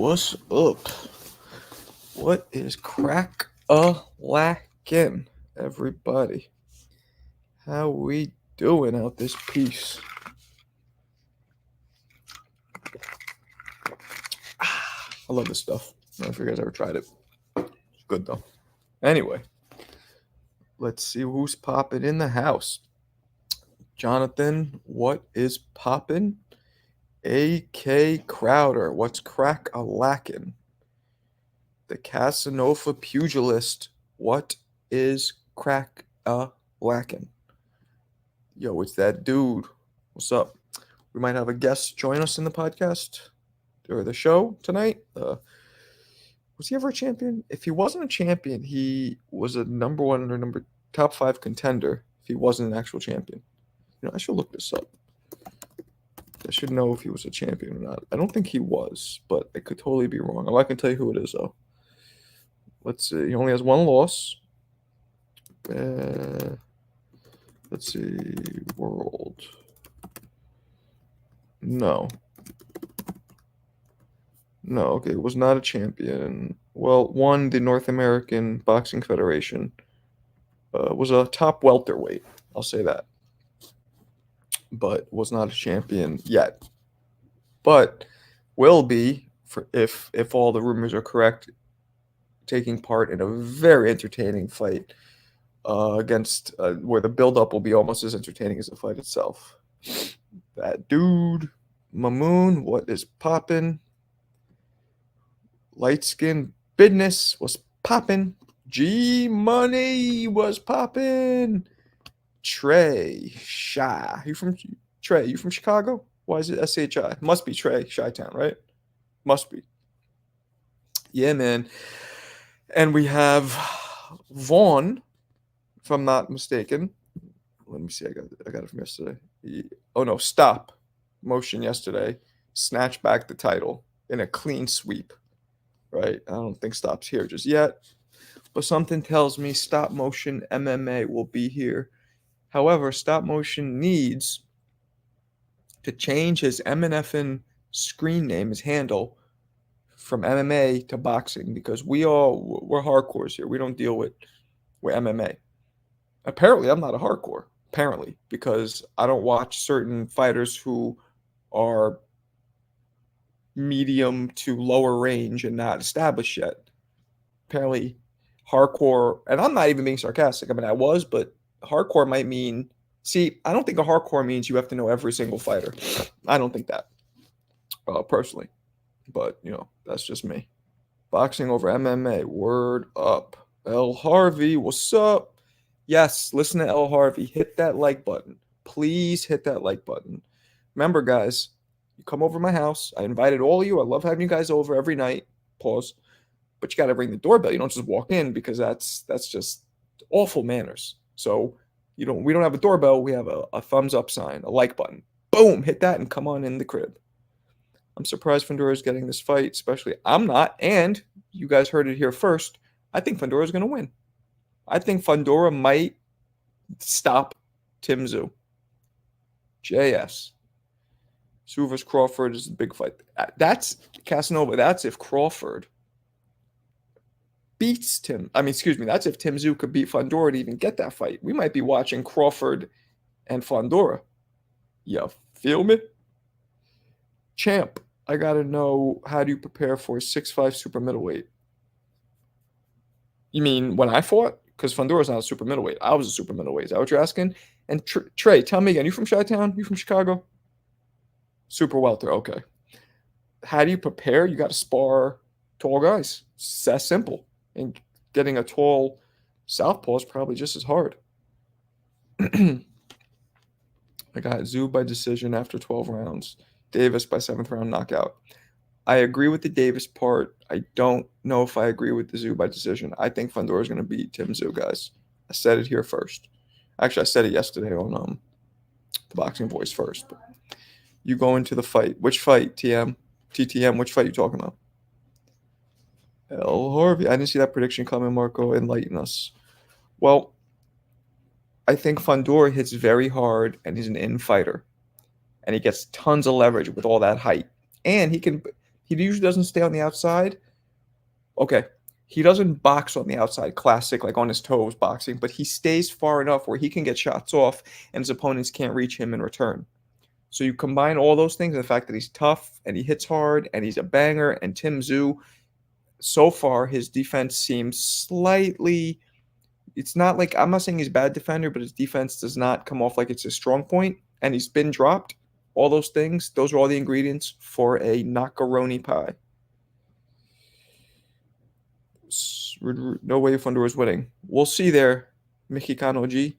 What's up? What is crack-a-lackin', everybody? How we doing out this piece? I love this stuff. I don't know if you guys ever tried it. It's good though. Anyway, let's see who's popping in the house. Jonathan, what is poppin'? A.K. Crowder, what's crack-a-lackin'? The Casanova pugilist, what is crack-a-lackin'? Yo, it's that dude. What's up? We might have a guest join us in the podcast or the show tonight. Was he ever a champion? If he wasn't a champion, he was a number one or top 5 contender. If he wasn't an actual champion, I should look this up. I should know if he was a champion or not. I don't think he was, but I could totally be wrong. I can tell you who it is though. Let's see. He only has one loss. Let's see. World. No. Okay. Was not a champion. Well, won the North American Boxing Federation. Was a top welterweight. I'll say that. But was not a champion yet. But will be, if all the rumors are correct, taking part in a very entertaining fight against where the build-up will be almost as entertaining as the fight itself. That dude, Mamoon, what is poppin'? Light skin business was poppin'. G Money was poppin'. Trey Shy. You from Chicago? Why is it SHI? Must be Trey, Chi-Town, right? Must be. Yeah, man. And we have Vaughn, if I'm not mistaken. Let me see. I got it from yesterday. Stop motion yesterday. Snatched back the title in a clean sweep. Right? I don't think Stop's here just yet. But something tells me Stop Motion MMA will be here. However, Stop Motion needs to change his MNFN screen name, his handle, from MMA to boxing, because we're hardcores here. We don't deal with MMA. Apparently, I'm not a hardcore. Apparently, because I don't watch certain fighters who are medium to lower range and not established yet. Apparently, hardcore, and I'm not even being sarcastic. I mean, I was, but hardcore might mean. See, I don't think a hardcore means you have to know every single fighter. I don't think that, personally. But, that's just me. Boxing over MMA. Word up. L. Harvey, what's up? Yes, listen to L. Harvey. Hit that like button. Please hit that like button. Remember, guys, you come over to my house. I invited all of you. I love having you guys over every night. Pause. But you got to ring the doorbell. You don't just walk in, because that's just awful manners. So we don't have a doorbell. We have a thumbs up sign, a like button. Boom, hit that and come on in the crib. I'm surprised Fundora is getting this fight, especially I'm not. And you guys heard it here first. I think Fundora is going to win. I think Fundora might stop Tim Tszyu. JS. Tszyu vs. Crawford is a big fight. That's Casanova. That's if Crawford beats Tim. That's if Tim Tszyu could beat Fundora to even get that fight. We might be watching Crawford and Fundora. You feel me? Champ, I got to know, how do you prepare for a 6'5" super middleweight? You mean when I fought? Because Fundora's not a super middleweight. I was a super middleweight. Is that what you're asking? And Trey, tell me again, you from Chi-Town? You from Chicago? Super welter, okay. How do you prepare? You got to spar tall guys. It's that simple. And getting a tall southpaw is probably just as hard. I got Tszyu by decision after 12 rounds. Davis by 7th round knockout. I agree with the Davis part. I don't know if I agree with the Tszyu by decision. I think Fundora is going to beat Tim Tszyu, guys. I said it here first. Actually, I said it yesterday on the Boxing Voice first. But you go into the fight. Which fight, TM? TTM, which fight you talking about? L. Harvey. I didn't see that prediction coming, Marco. Enlighten us. Well, I think Fundora hits very hard, and he's an in fighter. And he gets tons of leverage with all that height. And he can He usually doesn't stay on the outside. Okay, he doesn't box on the outside, classic, like on his toes boxing, but he stays far enough where he can get shots off and his opponents can't reach him in return. So you combine all those things, and the fact that he's tough and he hits hard and he's a banger, and Tim Tszyu, so far his defense seems slightly, it's not like, I'm not saying he's a bad defender, but his defense does not come off like it's his strong point, and he's been dropped. All those things, those are all the ingredients for a macaroni pie. No way Fundora winning. We'll see there, Mexicano G.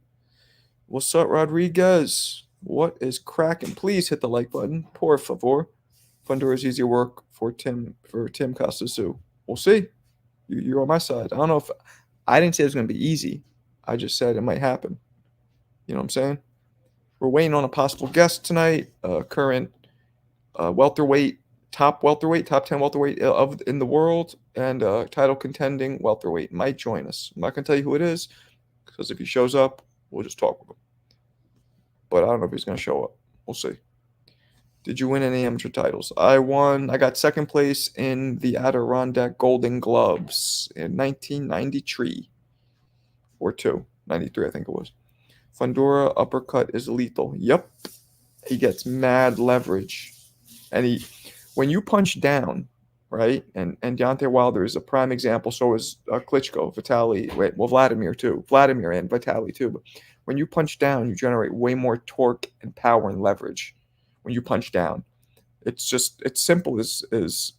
What's up, Rodriguez? What is cracking? Please hit the like button, por favor. Fundora's easier work for Tim Costa. We'll see. You're on my side. I don't know if I didn't say it was going to be easy. I just said it might happen. You know what I'm saying? We're waiting on a possible guest tonight. Current welterweight, top 10 welterweight in the world, and title contending welterweight might join us. I'm not going to tell you who it is, because if he shows up, we'll just talk with him. But I don't know if he's going to show up. We'll see. Did you win any amateur titles? I won. I got second place in the Adirondack Golden Gloves in 1993 or 93, I think it was. Fundora uppercut is lethal. Yep. He gets mad leverage. And when you punch down, right? And Deontay Wilder is a prime example. So is Klitschko, Vladimir too. Vladimir and Vitaly too. But when you punch down, you generate way more torque and power and leverage. When you punch down, it's simple as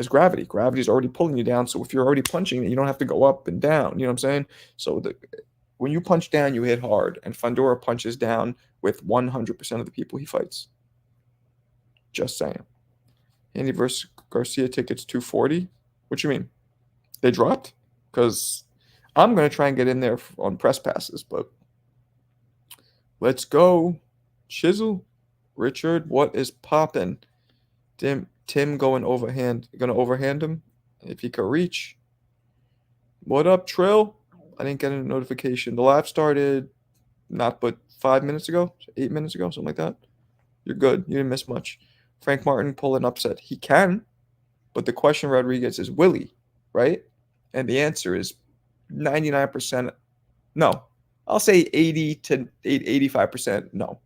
gravity. Gravity is already pulling you down. So if you're already punching, you don't have to go up and down. You know what I'm saying? So when you punch down, you hit hard. And Fundora punches down with 100% of the people he fights. Just saying. Andy versus Garcia tickets $240. What you mean? They dropped? Because I'm going to try and get in there on press passes, but let's go. Chisel. Richard, what is poppin'? Tim going to overhand him if he could reach. What up, Trill? I didn't get a notification. The live started not but 8 minutes ago, something like that. You're good. You didn't miss much. Frank Martin pull an upset. He can, but the question, Rodriguez, is will he, right? And the answer is 99% no. I'll say 80 to 85% no.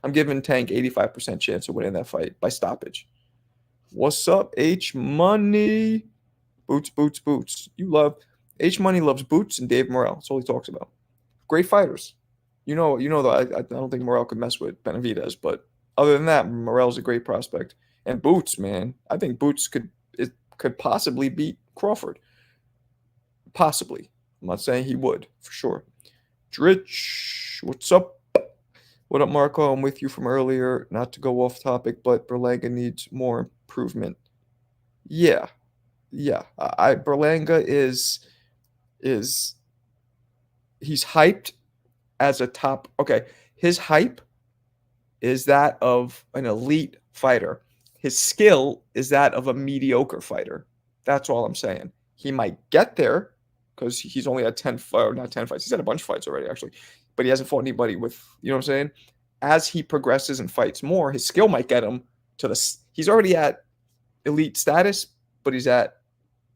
I'm giving Tank 85% chance of winning that fight by stoppage. What's up, H Money? Boots. H Money loves Boots and Dave Morrell. That's all he talks about. Great fighters. You know though, I don't think Morrell could mess with Benavidez, but other than that, Morrell's a great prospect. And Boots, man, I think Boots could possibly beat Crawford. Possibly. I'm not saying he would, for sure. Dritch, what's up? What up, Marco? I'm with you from earlier. Not to go off topic, but Berlanga needs more improvement. Yeah. Berlanga is he's hyped as a top. Okay, his hype is that of an elite fighter. His skill is that of a mediocre fighter. That's all I'm saying. He might get there because he's only had 10 fights. He's had a bunch of fights already, actually. But he hasn't fought anybody with, you know what I'm saying? As he progresses and fights more, his skill might get him to he's already at elite status, but he's at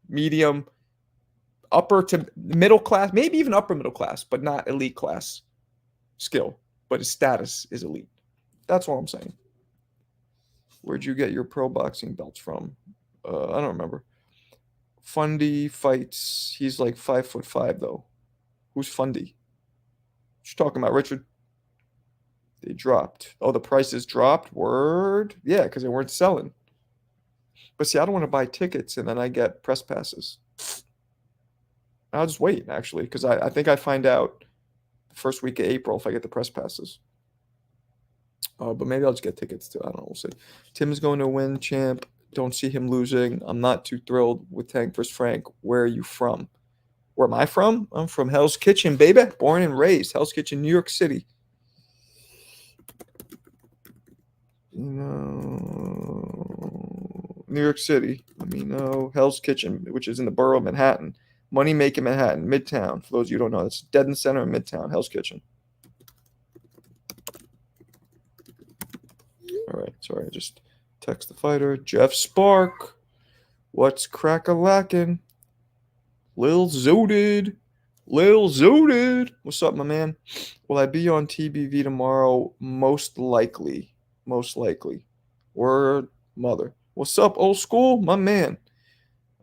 medium, upper to middle class, maybe even upper middle class, but not elite class skill. But his status is elite. That's all I'm saying. Where'd you get your pro boxing belts from? I don't remember. Fundy fights. He's like 5'5" though. Who's Fundy? What you talking about, Richard? They dropped. Oh, the prices dropped? Word? Yeah, because they weren't selling. But see, I don't want to buy tickets and then I get press passes. I'll just wait, actually, because I think I find out the first week of April if I get the press passes. But maybe I'll just get tickets too. I don't know. We'll see. Tim is going to win, champ. Don't see him losing. I'm not too thrilled with Tank versus Frank. Where are you from? Where am I from? I'm from Hell's Kitchen, baby. Born and raised. Hell's Kitchen, New York City. New York City. Hell's Kitchen, which is in the borough of Manhattan. Money making Manhattan, Midtown. For those of you who don't know, it's dead in the center of Midtown. Hell's Kitchen. All right. Sorry, I just Text the fighter. Jeff Spark. What's crack-a-lackin'? Lil Zooted. What's up, my man? Will I be on TBV tomorrow? Most likely. Word mother. What's up, old school? My man.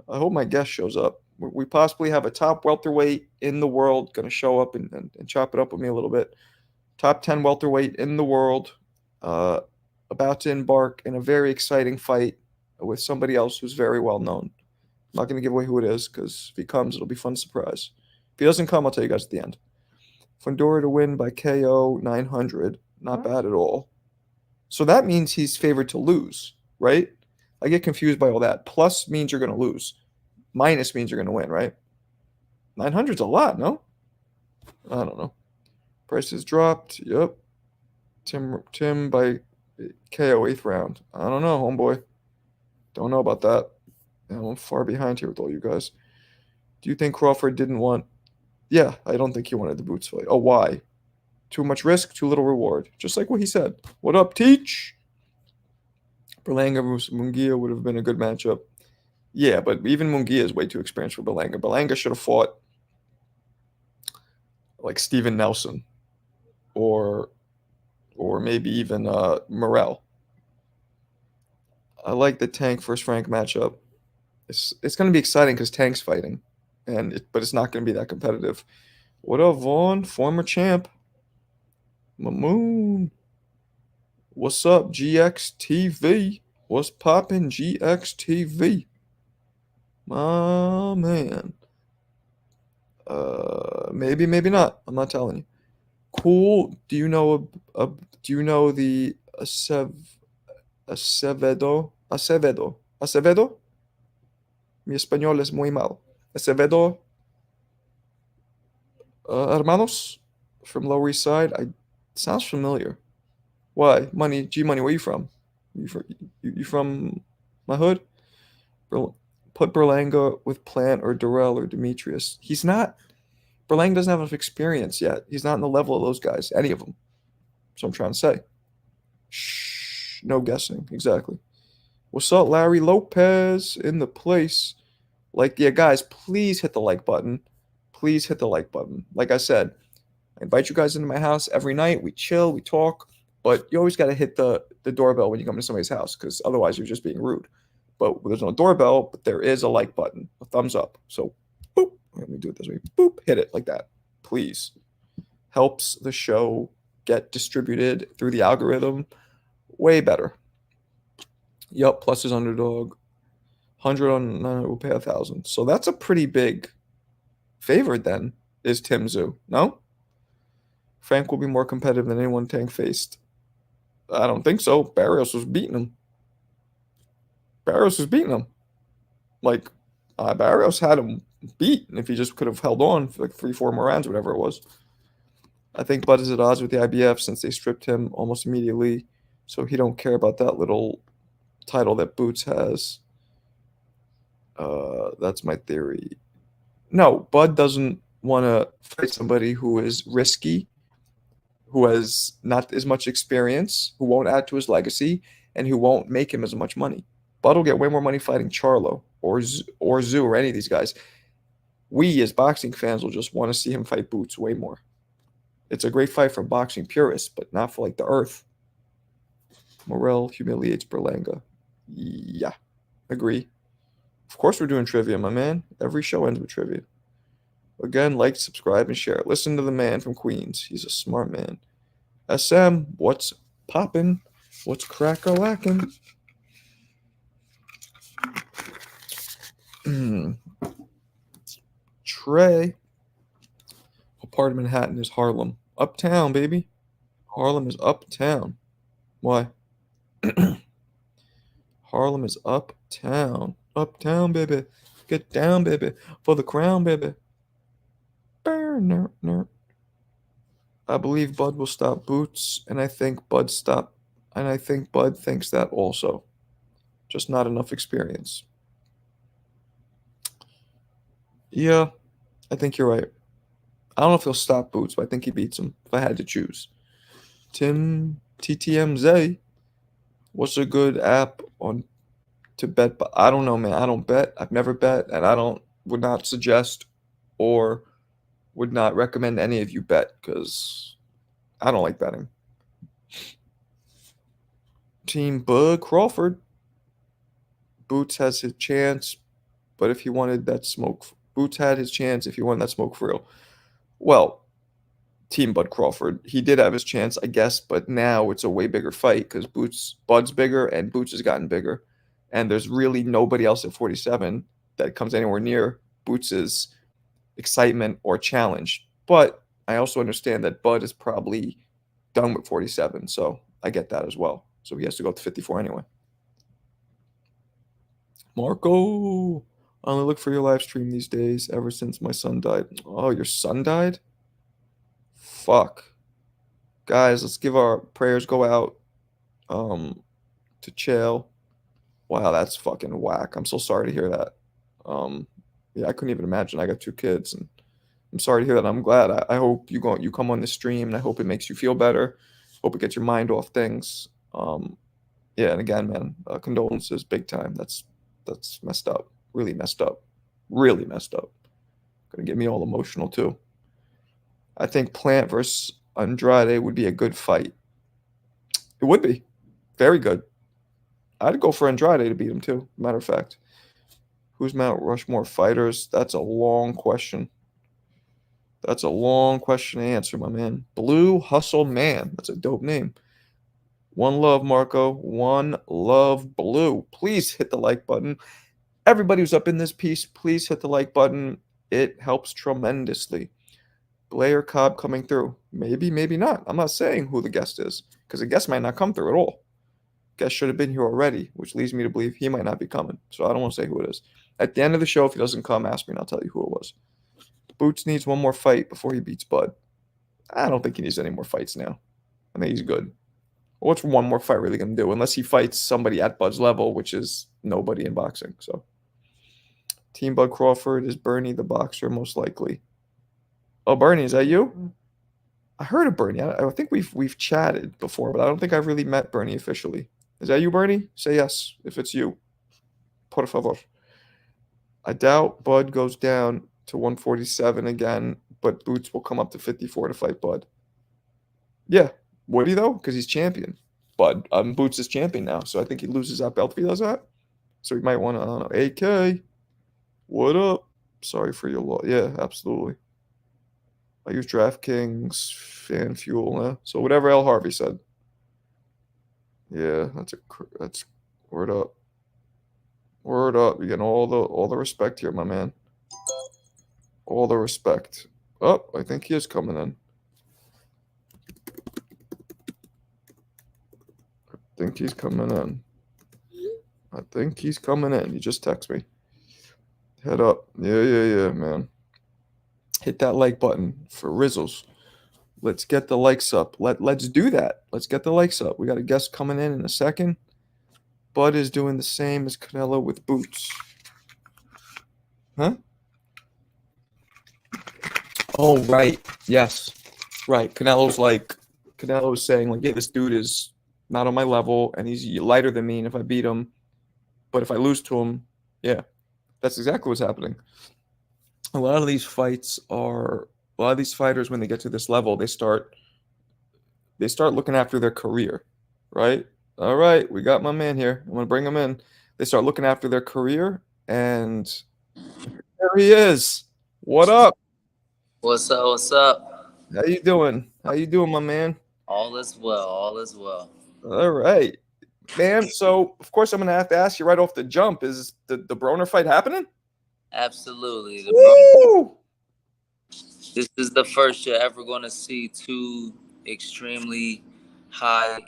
I hope my guest shows up. We possibly have a top welterweight in the world going to show up and chop it up with me a little bit. Top 10 welterweight in the world. About to embark in a very exciting fight with somebody else who's very well known. I'm not going to give away who it is because if he comes, it'll be a fun surprise. If he doesn't come, I'll tell you guys at the end. Fundora to win by KO 900. Not bad at all. So that means he's favored to lose, right? I get confused by all that. Plus means you're going to lose. Minus means you're going to win, right? 900's a lot, no? I don't know. Prices dropped. Yep. Tim by KO 8th round. I don't know, homeboy. Don't know about that. I'm far behind here with all you guys. Do you think Crawford didn't want... Yeah, I don't think he wanted the Boots fight. Oh, why? Too much risk, too little reward. Just like what he said. What up, Teach? Berlanga versus Munguia would have been a good matchup. Yeah, but even Munguia is way too experienced for Berlanga. Berlanga should have fought like Steven Nelson or maybe even Morel. I like the Tank versus Frank matchup. It's going to be exciting because Tank's fighting, but it's not going to be that competitive. What up, Vaughn? Former champ. Mamoon. What's up, GXTV? What's poppin', GXTV? My man. Maybe, maybe not. I'm not telling you. Cool. Do you know the Acevedo? Mi español es muy mal. Acevedo hermanos from Lower East Side. Sounds familiar. Why? Money, G Money, where you from? You from my hood? Put Berlanga with Plant or Durrell or Demetrius. He's not. Berlanga doesn't have enough experience yet. He's not on the level of those guys, any of them. That's what I'm trying to say. Shh, no guessing. Exactly. What's up, Larry Lopez in the place? Yeah, guys, please hit the like button. Please hit the like button. Like I said, I invite you guys into my house every night. We chill, we talk, but you always got to hit the doorbell when you come to somebody's house because otherwise you're just being rude. But there's no doorbell, but there is a like button, a thumbs up. So, boop. Let me do it this way. Boop. Hit it like that. Please. Helps the show get distributed through the algorithm way better. Yup. Plus his underdog. 100 on 9 will pay 1,000. So that's a pretty big favorite then, is Tim Tszyu. No? Frank will be more competitive than anyone Tank faced. I don't think so. Barrios was beating him. Barrios had him beat, and if he just could have held on for like 3-4 more rounds, whatever it was. I think Bud is at odds with the IBF since they stripped him almost immediately, so he don't care about that little title that Boots has. That's my theory. No, Bud doesn't want to fight somebody who is risky, who has not as much experience, who won't add to his legacy, and who won't make him as much money. Bud will get way more money fighting Charlo or Tszyu or any of these guys. We, as boxing fans, will just want to see him fight Boots way more. It's a great fight for boxing purists, but not for, the earth. Morel humiliates Berlanga. Yeah, agree. Of course we're doing trivia, my man. Every show ends with trivia. Again, like, subscribe, and share. Listen to the man from Queens. He's a smart man. SM, what's poppin'? What's crack-a-lackin'? Trey. What part of Manhattan is Harlem? Uptown, baby. Harlem is uptown. Why? Harlem is uptown. Uptown, baby. Get down, baby. For the crown, baby. I believe Bud will stop Boots, and I think Bud thinks that also. Just not enough experience. Yeah, I think you're right. I don't know if he'll stop Boots, but I think he beats him if I had to choose. TTMZ. What's a good app on to bet, but I don't know, man. I don't bet. I've never bet, and would not suggest or would not recommend any of you bet because I don't like betting. Team Bud Crawford. Boots has his chance, but if he wanted that smoke, Boots had his chance if he wanted that smoke for real. Well, Team Bud Crawford, he did have his chance, I guess, but now it's a way bigger fight because Bud's bigger and Boots has gotten bigger, and there's really nobody else at 47 that comes anywhere near Boots's excitement or challenge. But I also understand that Bud is probably done with 47, so I get that as well. So he has to go to 54 anyway. Marco, I only look for your live stream these days ever since my son died. Oh, your son died? Fuck. Guys, let's give our prayers go out to Chael. Wow, that's fucking whack. I'm so sorry to hear that. Yeah, I couldn't even imagine. I got 2 kids and I'm sorry to hear that. I'm glad. I hope you come on the stream and I hope it makes you feel better. Hope it gets your mind off things. Yeah, and again, man, condolences big time. That's messed up. Really messed up. Really messed up. Gonna get me all emotional too. I think Plant versus Andrade would be a good fight. It would be. Very good. I'd go for Andrade to beat him too. Matter of fact. Who's Mount Rushmore fighters? That's a long question. That's a long question to answer, my man. Blue Hustle Man. That's a dope name. One love, Marco. One love, Blue. Please hit the like button. Everybody who's up in this piece, please hit the like button. It helps tremendously. Blair Cobb coming through. Maybe, maybe not. I'm not saying who the guest is because the guest might not come through at all. Guest should have been here already, which leads me to believe he might not be coming. So I don't want to say who it is. At the end of the show, if he doesn't come, ask me and I'll tell you who it was. Boots needs one more fight before he beats Bud. I don't think he needs any more fights now. I think he's good. What's one more fight really going to do? Unless he fights somebody at Bud's level, which is nobody in boxing. So, Team Bud Crawford is Bernie the boxer, most likely. Oh, Bernie, is that you? I heard of Bernie. I think we've chatted before, but I don't think I've really met Bernie officially. Is that you, Bernie? Say yes if it's you. Por favor. I doubt Bud goes down to 147 again, but Boots will come up to 54 to fight Bud. Yeah. Would he, though? Because he's champion. Bud, Boots is champion now, so I think he loses that belt if he does that. So he might want to, I don't know, AK, what up? Sorry for your loss. Yeah, absolutely. I use DraftKings, Fan Fuel, so whatever L. Harvey said. Yeah, that's word up. Word up. You're getting all the respect here, my man. All the respect. Oh, I think he is coming in. I think he's coming in. I think he's coming in. He just texted me. Head up. Yeah, man. Hit that like button for Rizzles. Let's get the likes up. Let's do that. Let's get the likes up. We got a guest coming in a second. Bud is doing the same as Canelo with Boots. Huh? Oh, right. Yes. Right. Canelo's saying, like, yeah, this dude is not on my level, and he's lighter than me, and if I beat him, but if I lose to him, yeah. That's exactly what's happening. A lot of these fighters, when they get to this level, they start looking after their career, right? All right, we got my man here. I'm gonna bring him in. They start looking after their career, and there he is. What up? What's up? What's up? How you doing? How you doing, my man? All is well. All is well. All right, man. So of course I'm gonna have to ask you right off the jump: is the Broner fight happening? Absolutely. Woo! This is the first you're ever going to see two extremely high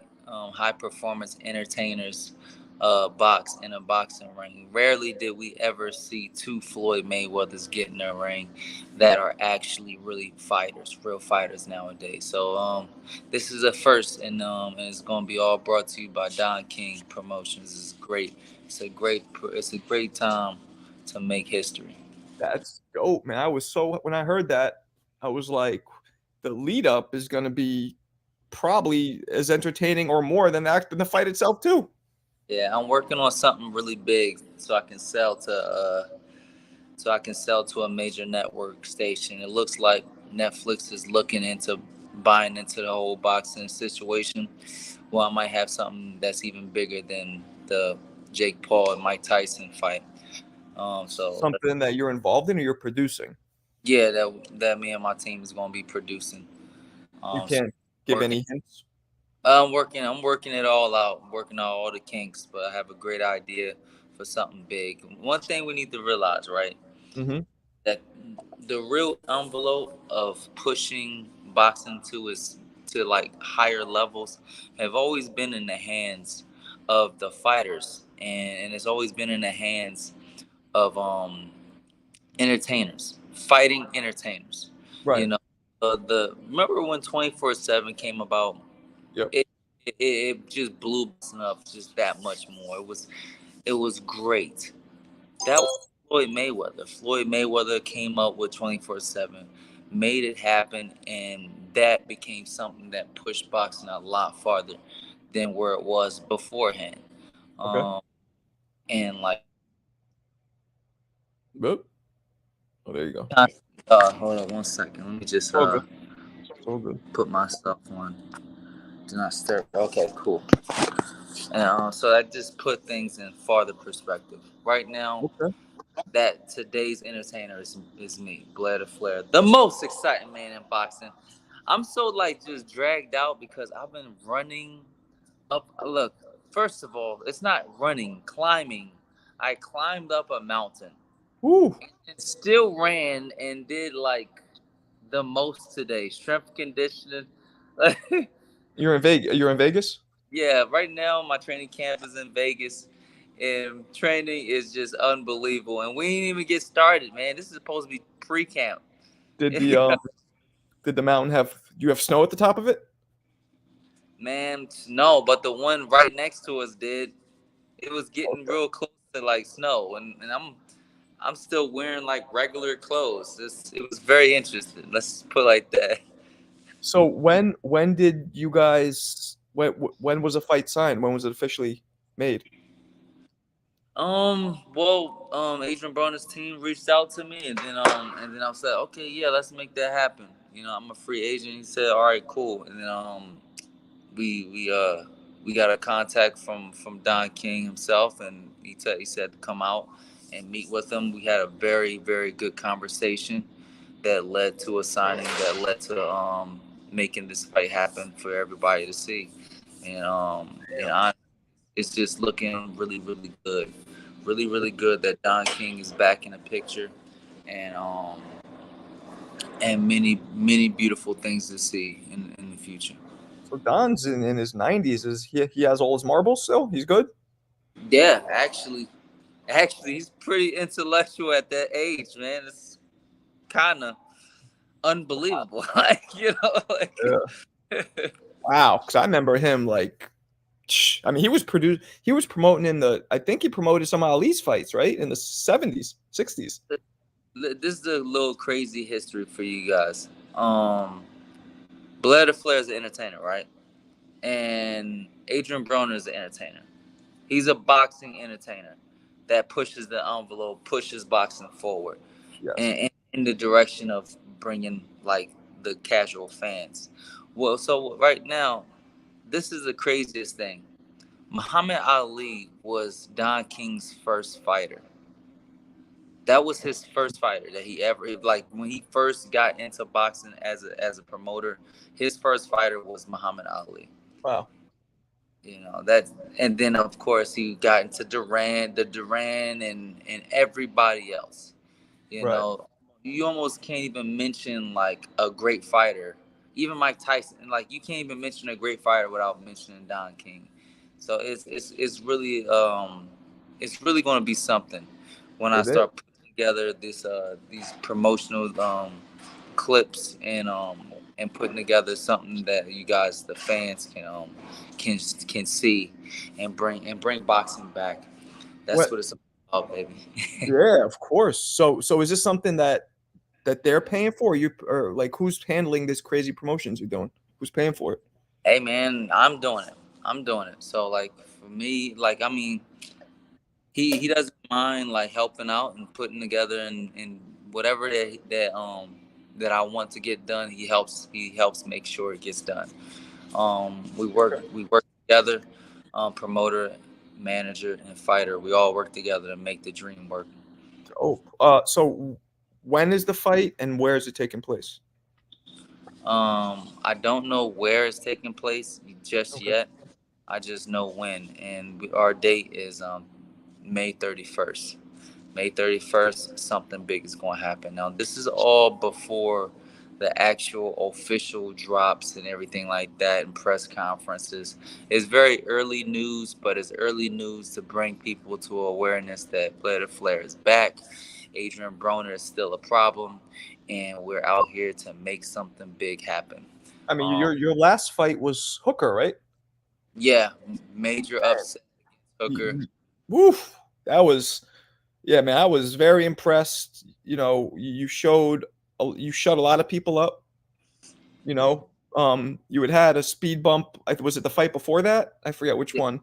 performance entertainers box in a boxing ring. Rarely did we ever see two Floyd Mayweathers get in a ring that are actually really fighters, real fighters nowadays. So this is a first, and it's going to be all brought to you by Don King Promotions. It's great. It's a great time to make history. That's dope, man. When I heard that, I was like, the lead up is going to be probably as entertaining or more than the fight itself too. Yeah, I'm working on something really big so I can sell to a major network station. It looks like Netflix is looking into buying into the whole boxing situation. Well, I might have something that's even bigger than the Jake Paul and Mike Tyson fight. So Something that you're involved in or you're producing? yeah, that me and my team is gonna be producing. You So can't give working. any hints. I'm working it all out. I'm working out all the kinks, but I have a great idea for something big. One thing we need to realize, right? Mm-hmm. That the real envelope of pushing boxing to like higher levels have always been in the hands of the fighters, and it's always been in the hands of entertainers, fighting entertainers. You Right. know, the remember when 24/7 came about? Yep. It just blew boxing up just that much more. It was great. That was Floyd Mayweather. Floyd Mayweather came up with 24/7, made it happen, and that became something that pushed boxing a lot farther than where it was beforehand. Okay. Um, and like, Boop. Oh, there you go. hold on one second. Let me just All good. It's all good. put my stuff on. Do not stir. Okay, cool. And so I just put things in farther perspective. Right now, Okay. that today's entertainer is me, Blair the Flair, the most exciting man in boxing. I'm so like just dragged out because I've been running up. Look, first of all, it's not running, climbing. I climbed up a mountain Woo. and still ran and did like the most today. Strength conditioning. You're in Vegas. You're in Vegas. Yeah, right now my training camp is in Vegas, and training is just unbelievable. And we ain't even get started, man. This is supposed to be pre-camp. Did the did the mountain have? Do you have snow at the top of it? Man, no, but the one right next to us did. It was getting Okay. real close to like snow, and I'm still wearing like regular clothes. It was very interesting. Let's put it like that. So when did you guys when was a fight signed? When was it officially made? Adrien Broner's team reached out to me, and then I said, okay, yeah, let's make that happen. I'm a free agent. He said, all right, cool. And then we we uh we got a contact from Don King himself, and he said to come out and meet with him. We had a very very good conversation that led to a signing that led to making this fight happen for everybody to see. And it's just looking really, really good. Really, really good that Don King is back in the picture, and many, many beautiful things to see in the future. So Don's in his 90s. Is he has all his marbles still? He's good. Yeah, actually, he's pretty intellectual at that age, man. It's kind of unbelievable, like Yeah. like. Wow. Because I remember him like, I mean, he was promoting in the. I think he promoted some of Ali's fights, right, in the 70s, 60s. This is a little crazy history for you guys. Blair the Flair is an entertainer, right? And Adrien Broner is an entertainer. He's a boxing entertainer that pushes the envelope, pushes boxing forward, Yes. and in the direction of bringing like the casual fans. Well, so right now, this is the craziest thing. Muhammad Ali was Don King's first fighter. That was his first fighter that he ever like when he first got into boxing as a promoter. His first fighter was Muhammad Ali. Wow. That, and then of course he got into Duran, and everybody else. You Right. know, you almost can't even mention like a great fighter, even Mike Tyson. Like you can't even mention a great fighter without mentioning Don King. So it's really going to be something when I It is. start putting together these promotional clips, and putting together something that you guys, the fans, can see and bring boxing back. That's What? what it's about, baby. Yeah, of course. So is this something that they're paying for? You or like who's handling this crazy promotions you're doing? Who's paying for it? Hey man, I'm doing it. I'm doing it. So like for me, like I mean, he doesn't mind like helping out and putting together and whatever that I want to get done. He helps make sure it gets done. We work together, promoter, manager, and fighter. We all work together to make the dream work. Oh, so when is the fight and where is it taking place? I don't know where it's taking place just Okay. yet. I just know when, and our date is May 31st. May 31st, something big is going to happen. Now, this is all before the actual official drops and everything like that and press conferences. It's very early news, but it's early news to bring people to awareness that Blair the Flair is back. Adrien Broner is still a problem, and we're out here to make something big happen. I mean, Um, your last fight was Hooker, right? yeah, major upset, Hooker. Woof. That was, yeah, man. I was very impressed. You know, you showed, you shut a lot of people up. You know, you had a speed bump. Was it the fight before that? I forget which Yeah, one.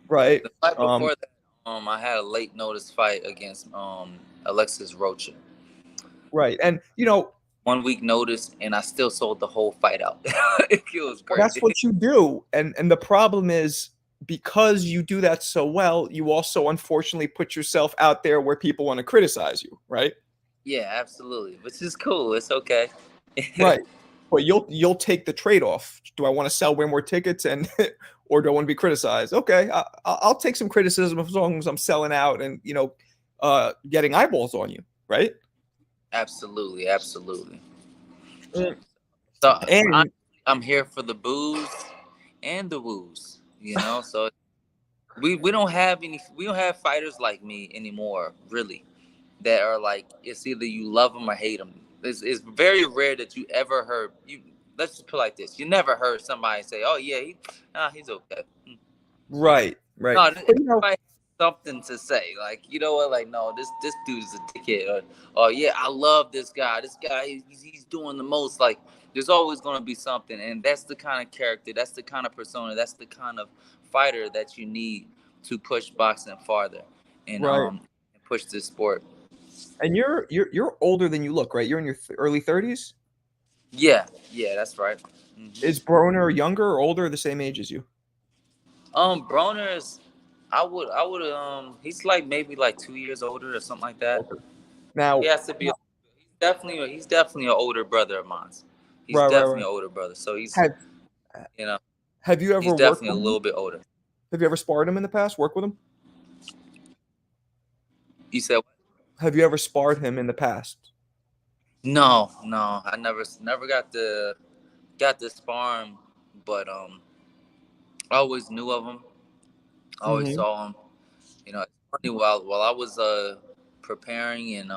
Right. the fight before that, I had a late notice fight against Alexis Rocha. Right. And you know, 1 week notice, and I still sold the whole fight out. It was well, great. that's what you do. And the problem is because you do that so well, you also unfortunately put yourself out there where people want to criticize you, right? Yeah, absolutely, which is cool. It's okay. Right. But you'll take the trade-off. Do I want to sell way more tickets and or do I want to be criticized? Okay, I'll take some criticism as long as I'm selling out and getting eyeballs on you, right? Absolutely, absolutely. Mm. So I, And I'm here for the booze and the woos. So we don't have fighters like me anymore, really. That are like it's either you love them or hate them. It's very rare that you ever heard you. Let's just put it like this: you never heard somebody say, "Oh yeah, he's okay." right, right. No, But everybody has something to say. Like you know what? Like no, this dude's a dickhead. Or yeah, I love this guy. This guy, he's doing the most. Like there's always gonna be something, and that's the kind of character, that's the kind of persona, that's the kind of fighter that you need to push boxing farther and right. push this sport. And you're older than you look, right? You're in your early 30s. Yeah, yeah, that's right. hmm Is Broner younger or older, or the same age as you? Broner is, I would, he's like maybe like 2 years older or something like that. Okay. He Now, has to be. He's definitely an older brother of mine. He's right, right, definitely right. an older brother. So Have you know, have you ever he's worked definitely a with him? little bit older. Have you ever sparred him in the past? Worked with him? You said Have you ever sparred him in the past? no, no. I never got to spar him, but I always knew of him. I always Hmm. saw him. It's funny while I was preparing and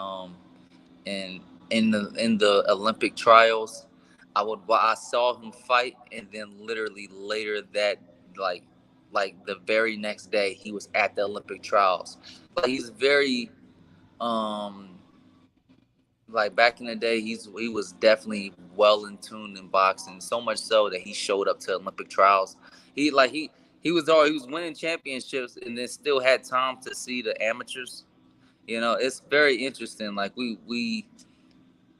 in the Olympic trials, I saw him fight, and then literally later that like the very next day he was at the Olympic trials. Like he's very um like back in the day he was definitely well in tune in boxing, so much so that he showed up to Olympic trials. He was winning championships and then still had time to see the amateurs. It's very interesting. Like we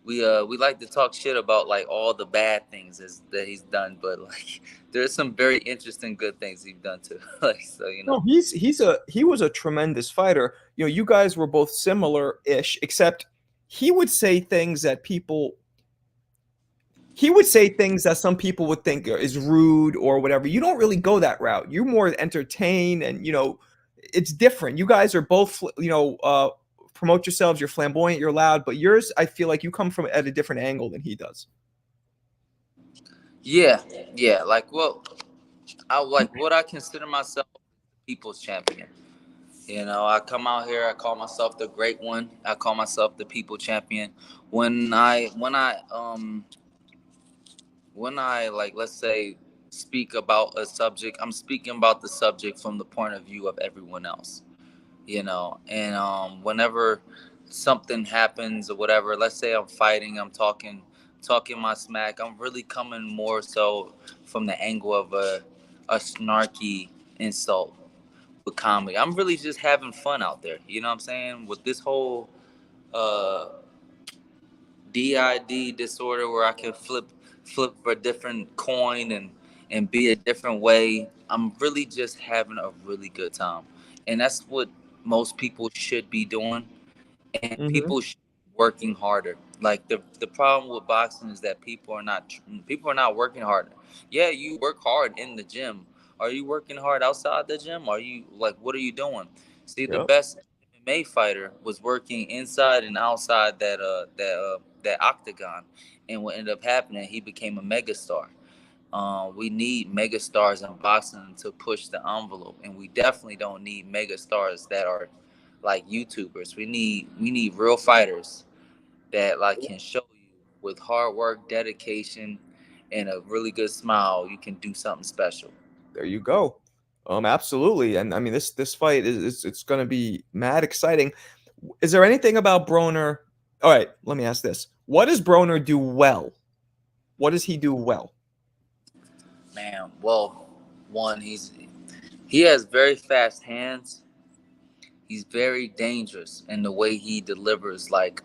like to talk shit about like all the bad things that he's done, but like there's some very interesting good things he's done too. Like so, No, he was a tremendous fighter. You know, you guys were both similar-ish, except he would say things that people he would say things that some people would think is rude or whatever. You don't really go that route. You're more entertain and it's different. You guys are both promote yourselves. You're flamboyant. You're loud, but yours, I feel like you come from at a different angle than he does. yeah, yeah. Like I like what I consider myself people's champion. I come out here. I call myself the great one. I call myself the people champion. When I like, let's say, speak about a subject, I'm speaking about the subject from the point of view of everyone else. And whenever something happens or whatever, let's say I'm fighting, I'm talking my smack, I'm really coming more so from the angle of a snarky insult with comedy. I'm really just having fun out there. You know what I'm saying? With this whole uh DID disorder where I can flip a different coin and be a different way. I'm really just having a really good time. And that's what most people should be doing. And Mm-hmm. people should be working harder. Like the problem with boxing is that people are not working harder. Yeah, you work hard in the gym. Are you working hard outside the gym? Are you like what are you doing? See, the Yep. best MMA fighter was working inside and outside that octagon, and what ended up happening, he became a megastar. We need megastars in boxing to push the envelope, and we definitely don't need megastars that are like YouTubers. We need real fighters that like can show you with hard work, dedication, and a really good smile, you can do something special. There you go. Absolutely. And I mean, this fight is it's going to be mad exciting. Is there anything about Broner? All right, let me ask this: what does Broner do well? What does he do well? Man, well, one, he has very fast hands. He's very dangerous in the way he delivers, like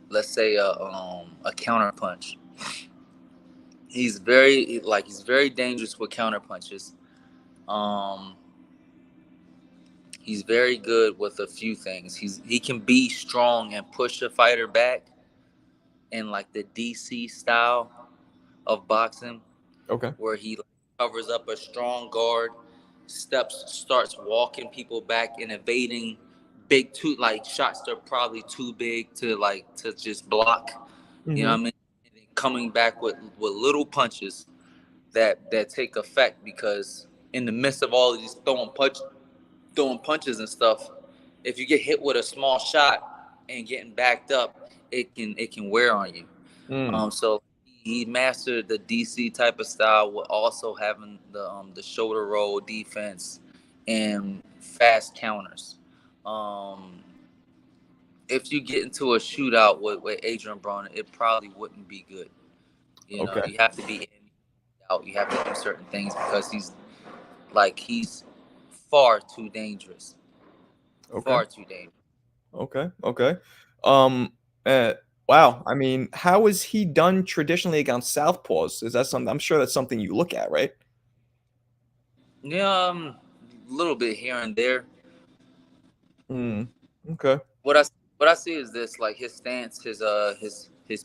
let's say a counter punch. He's very dangerous with counter punches. Um, he's very good with a few things. He can be strong and push a fighter back in like the DC style of boxing, Okay. where he covers up a strong guard, starts walking people back and evading big two like shots that are probably too big to just block. You know Mm-hmm. what I mean? And then coming back with little punches that take effect, because in the midst of all of these throwing punches and stuff, if you get hit with a small shot and getting backed up, it can wear on you. Mm. So he mastered the DC type of style with also having the shoulder roll defense and fast counters. Um, if you get into a shootout with Adrien Broner, it probably wouldn't be good. You know, Okay. you have to be in, out. You have to do certain things because he's far too dangerous. Okay. Far too dangerous. Okay. Okay. Um. Uh, wow. I mean, how is he done traditionally against southpaws? Is that something? I'm sure that's something you look at, right? Yeah, a little bit here and there. Mm. Okay. What I what I see is this: like his stance, his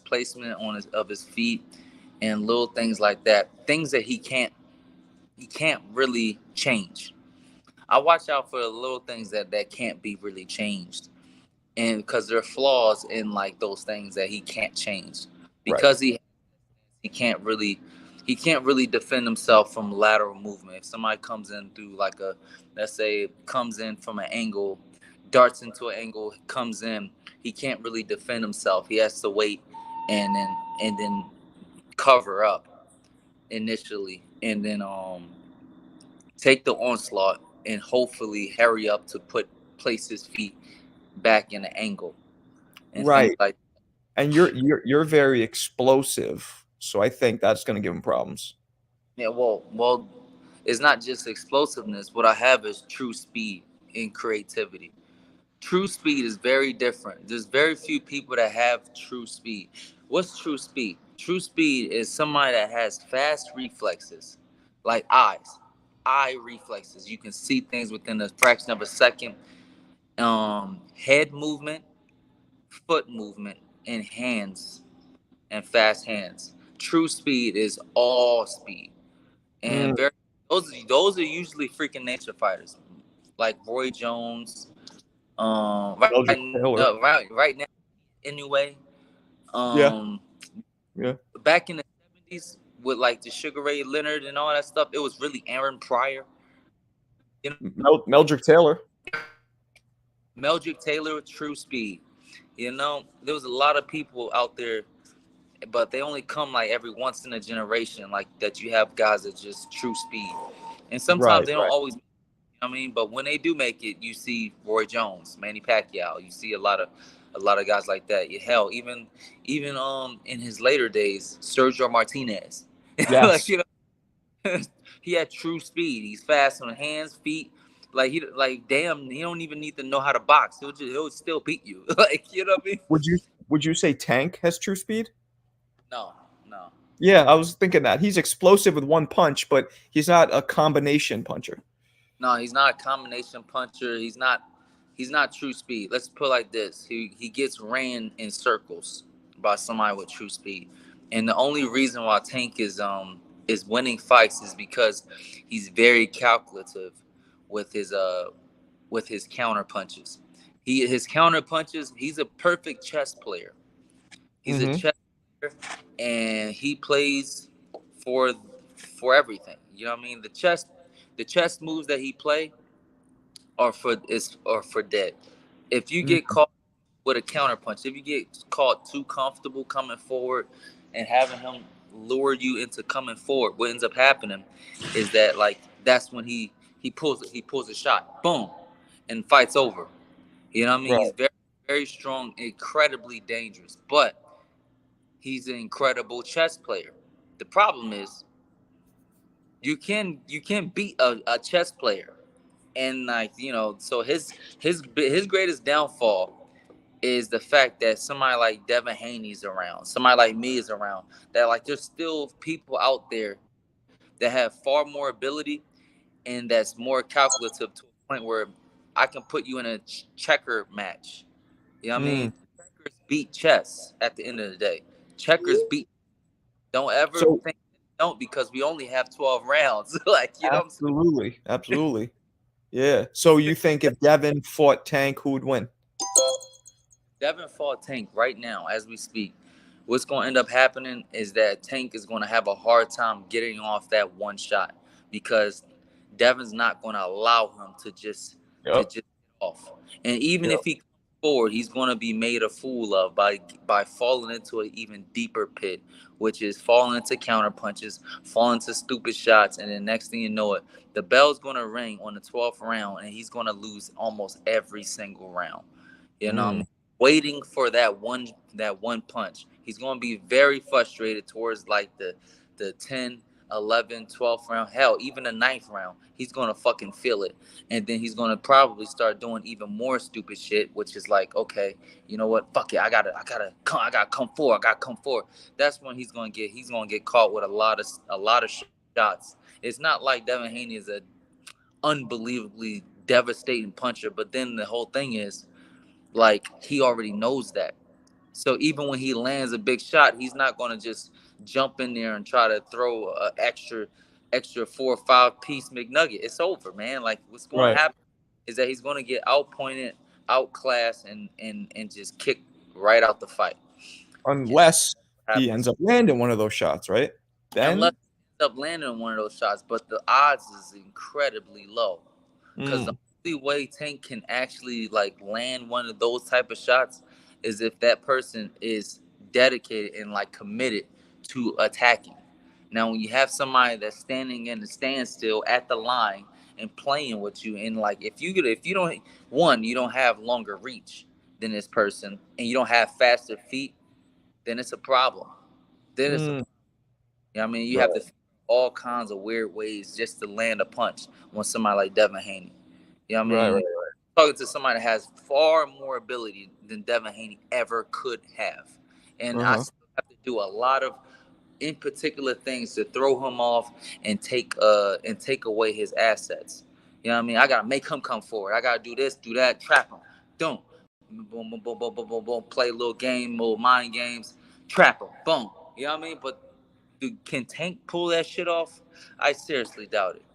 placement his feet, and little things like that. Things that he can't really change. I watch out for the little things that can't be really changed, and because there are flaws in like those things that he can't change, Right. because he can't really defend himself from lateral movement. If somebody comes in through like a, let's say, comes in from an angle, darts into an angle, comes in, he can't really defend himself. He has to wait and then cover up initially, and then take the onslaught and hopefully hurry up to place his feet back in the angle and things Right. like. And you're very explosive, so I think that's going to give him problems. Yeah, well, it's not just explosiveness. What I have is true speed and creativity. True speed is very different. There's very few people that have true speed. What's true speed? True speed is somebody that has fast reflexes, like eye reflexes. You can see things within a fraction of a second. Head movement, foot movement, and hands and fast hands. True speed is all speed. Mm. And very those are usually freaking nature fighters, like Roy Jones. Eldrick Taylor. Right now, anyway. Yeah. Um, Yeah. Back in the '70s with like the Sugar Ray Leonard and all that stuff, it was really Aaron Pryor. You know, Meldrick Taylor. Meldrick Taylor, True Speed. You know, there was a lot of people out there, but they only come like every once in a generation, like that. You have guys that just True Speed, and sometimes Right. they don't Right. always. I mean, but when they do make it, you see Roy Jones, Manny Pacquiao. You see a lot of guys like that. Hell, even in his later days, Sergio Martinez. Like Yes. he had true speed. He's fast on hands, feet. Damn, he don't even need to know how to box. He'll still beat you. Like, you know what I mean? Would you say Tank has true speed? No, no. Yeah, I was thinking that. He's explosive with one punch, but he's not a combination puncher. No, he's not a combination puncher. He's not true speed. Let's put it like this. He gets ran in circles by somebody with true speed. And the only reason why Tank is winning fights is because he's very calculative with his counter punches. His counter punches, he's a perfect chess player. He's a Mm-hmm. chess player and he plays for for everything. You know what I mean? The chess moves that he play are for dead. If you get Mm-hmm. caught with a counter punch, if you get caught too comfortable coming forward and having him lure you into coming forward, what ends up happening is that like that's when he pulls a shot, boom, and fight's over. You know what I mean? He's Right. very very strong, incredibly dangerous, but he's an incredible chess player. The problem is you can beat a chess player, and like so his greatest downfall is the fact that somebody like Devin Haney's around, somebody like me is around. That like there's still people out there that have far more ability and that's more calculative to a point where I can put you in a checker match. You know what I Mm. mean? Checkers beat chess at the end of the day. Checkers beat. Don't ever So think they don't, because we only have 12 rounds. Like, you know what I'm saying? absolutely, absolutely. Yeah. So you think if Devin fought Tank, who would win? Devin fought Tank right now as we speak. What's going to end up happening is that Tank is going to have a hard time getting off that one shot because Devin's not going to allow him to just Yep. get off. And even Yep. if he comes forward, he's going to be made a fool of by falling into an even deeper pit, which is falling into counter punches, falling into stupid shots, and then next thing you know it, the bell's going to ring on the 12th round, and he's going to lose almost every single round. You know what I mean? Mm. Waiting for that one punch. He's going to be very frustrated towards like the 10, 11, 12th round. Hell, even the ninth round. He's going to fucking feel it. And then he's going to probably start doing even more stupid shit, which is like, okay, you know what? Fuck it. I gotta come forward. I gotta come forward. That's when he's going to get caught with a lot of shots. It's not like Devin Haney is a unbelievably devastating puncher, but then the whole thing is like he already knows that. So even when he lands a big shot, he's not going to just jump in there and try to throw a extra 4 or 5 piece McNugget. It's over, man. Like what's going to Right. happen is that he's going to get outpointed, outclassed, and just kicked right out the fight. And Unless what he ends happens up landing one of those shots, right? unless Then. he ends up landing one of those shots, but the odds is incredibly low. Because the Mm. only way Tank can actually like land one of those type of shots is if that person is dedicated and like committed to attacking. Now, when you have somebody that's standing in the standstill at the line and playing with you, and like if you don't have longer reach than this person, and you don't have faster feet, then it's a problem. Then it's a Mm. problem. You know what I mean? You have to Right. figure all kinds of weird ways just to land a punch when somebody like Devin Haney. You know what I Right. mean? Right. Talking to somebody that has far more ability than Devin Haney ever could have. And I Uh-huh. still have to do a lot of in particular things to throw him off and take away his assets. You know what I mean? I gotta make him come forward. I gotta do this, do that, trap him. Don't boom, boom, boom, boom, boom, boom, boom. Play a little game, little mind games, trap him. Boom. You know what I mean? But can Tank pull that shit off? I seriously doubt it.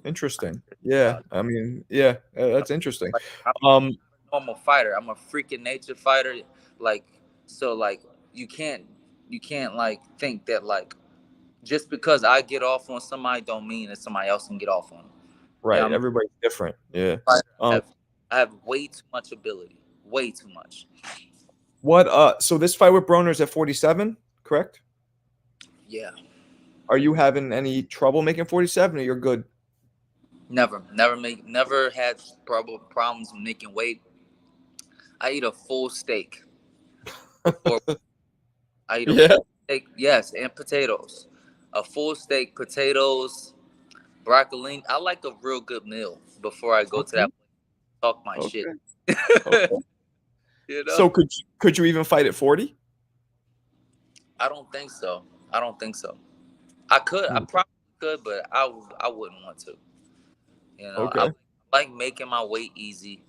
Interesting. Doubt Yeah. it. I mean, yeah, that's interesting. Like I'm Um, not a normal fighter. I'm a freaking nature fighter. Like so, like you can't you can't like think that like just because I get off on somebody don't mean that somebody else can get off on them. You know right. what Everybody's different. Yeah. I mean? Um, I have way too much ability. Way too much. so this fight with Broner's at 47, correct? Yeah. Are you having any trouble making 47 or you're good? Never had problems making weight. I eat a full steak before I eat a Yeah. full steak, yes, and potatoes. a full steak, potatoes, broccoli. I like a real good meal before I go to Okay. that talk my shit. Okay. Okay. You know? So could you even fight at 40? I don't think so. I don't think so. I could. I probably could, but I wouldn't want to. You know, I Okay. like making my weight easy.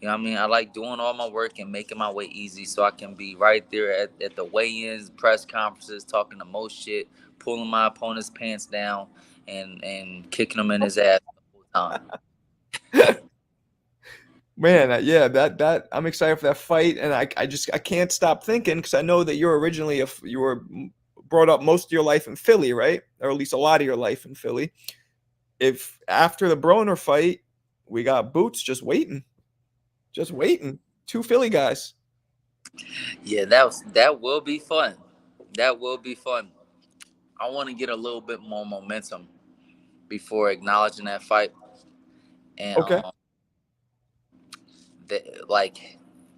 You know what I mean? I like doing all my work and making my way easy so I can be right there at the weigh-ins, press conferences, talking the most shit, pulling my opponent's pants down and kicking him in his ass the whole time. Man, yeah, that I'm excited for that fight, and I can't stop thinking because I know that you're originally you were brought up most of your life in Philly, right? Or at least a lot of your life in Philly. If after the Broner fight, we got Boots just waiting, two Philly guys. Yeah, that will be fun. That will be fun. I want to get a little bit more momentum before acknowledging that fight, and Okay, like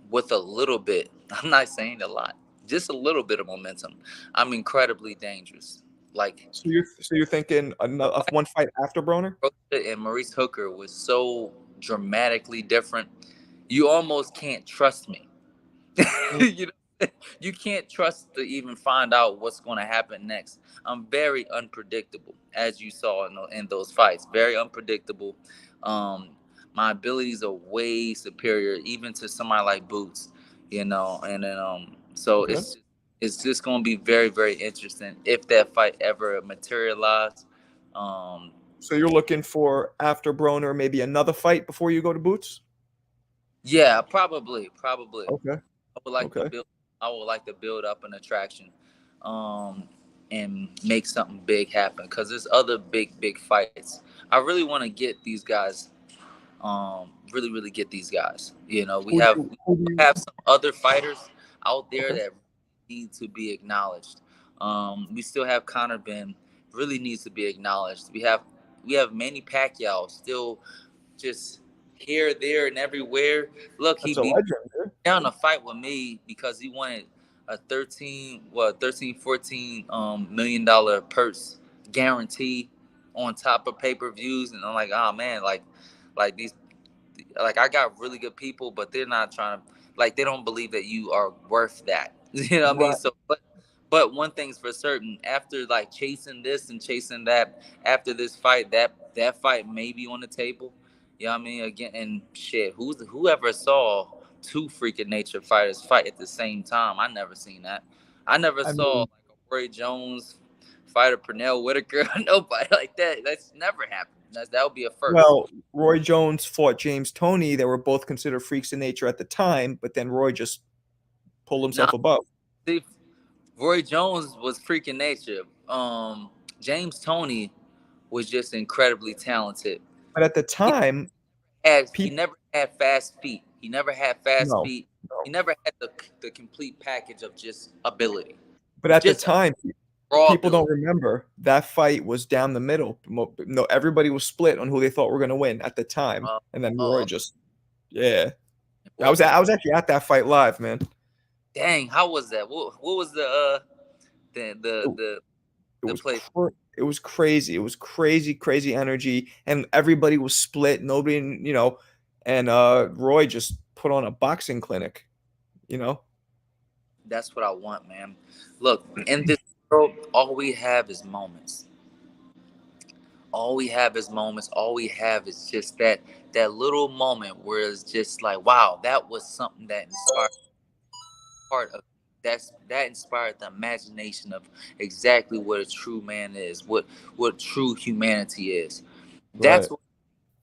with a little bit. I'm not saying a lot, just a little bit of momentum. I'm incredibly dangerous. Like so you're thinking of one fight after Broner? Rocha and Maurice Hooker was so dramatically different. You almost can't trust me. Mm. you know, you can't trust to even find out what's going to happen next. I'm very unpredictable, as you saw in those fights. Very unpredictable. Um, my abilities are way superior, even to somebody like Boots. You know, and then so Okay, it's just going to be very very interesting if that fight ever materialized. Um, so you're looking for after Broner maybe another fight before you go to Boots? yeah, probably. Okay, I would like to okay. build. I would like to build up an attraction, um, and make something big happen. Cause there's other big fights. I really want to get these guys. Really get these guys. You know, Who do we you have some other fighters out there okay. that need to be acknowledged. We still have Conor Ben. Really needs to be acknowledged. We have Manny Pacquiao still just here, there, and everywhere. Look, he That's a beat legend, dude. down to fight with me because he wanted a 14 million dollar purse guarantee on top of pay-per-views, and I'm like, oh man, like these, like I got really good people, but they're not trying to, like, they don't believe that you are worth that. You know what I mean? Right. So but one thing's for certain, after like chasing this and chasing that, after this fight, that fight may be on the table. You know what I mean? Again, and shit, whoever saw two freaking nature fighters fight at the same time? I never seen that. I never I saw mean, like a Roy Jones fighter Pernell Whitaker, nobody like that. That's never happened. That would be a first. well, Roy Jones fought James Toney. They were both considered freaks of nature at the time, but then Roy just pulled Nah, himself above. see, Roy Jones was freaking nature. James Toney was just incredibly talented. But at the He time, he people never had fast feet. He never had fast no, feet. no. He never had the complete package of just ability, But at the just time, raw people don't ability. remember that fight was down the middle. No, everybody was split on who they thought were going to win at the time, Uh, and then Roy uh, just yeah. what, I was actually at that fight live, man. dang, how was that? What was the It, the the it the was place? it was crazy. It was crazy energy, and everybody was split. Nobody, and Roy just put on a boxing clinic. You know, That's what I want, man. Look, in this world, all we have is moments. All we have is moments. All we have is just that little moment where it's just like, wow, that was something that inspired part of that inspired the imagination of exactly what a true man is, what true humanity is. right? That's what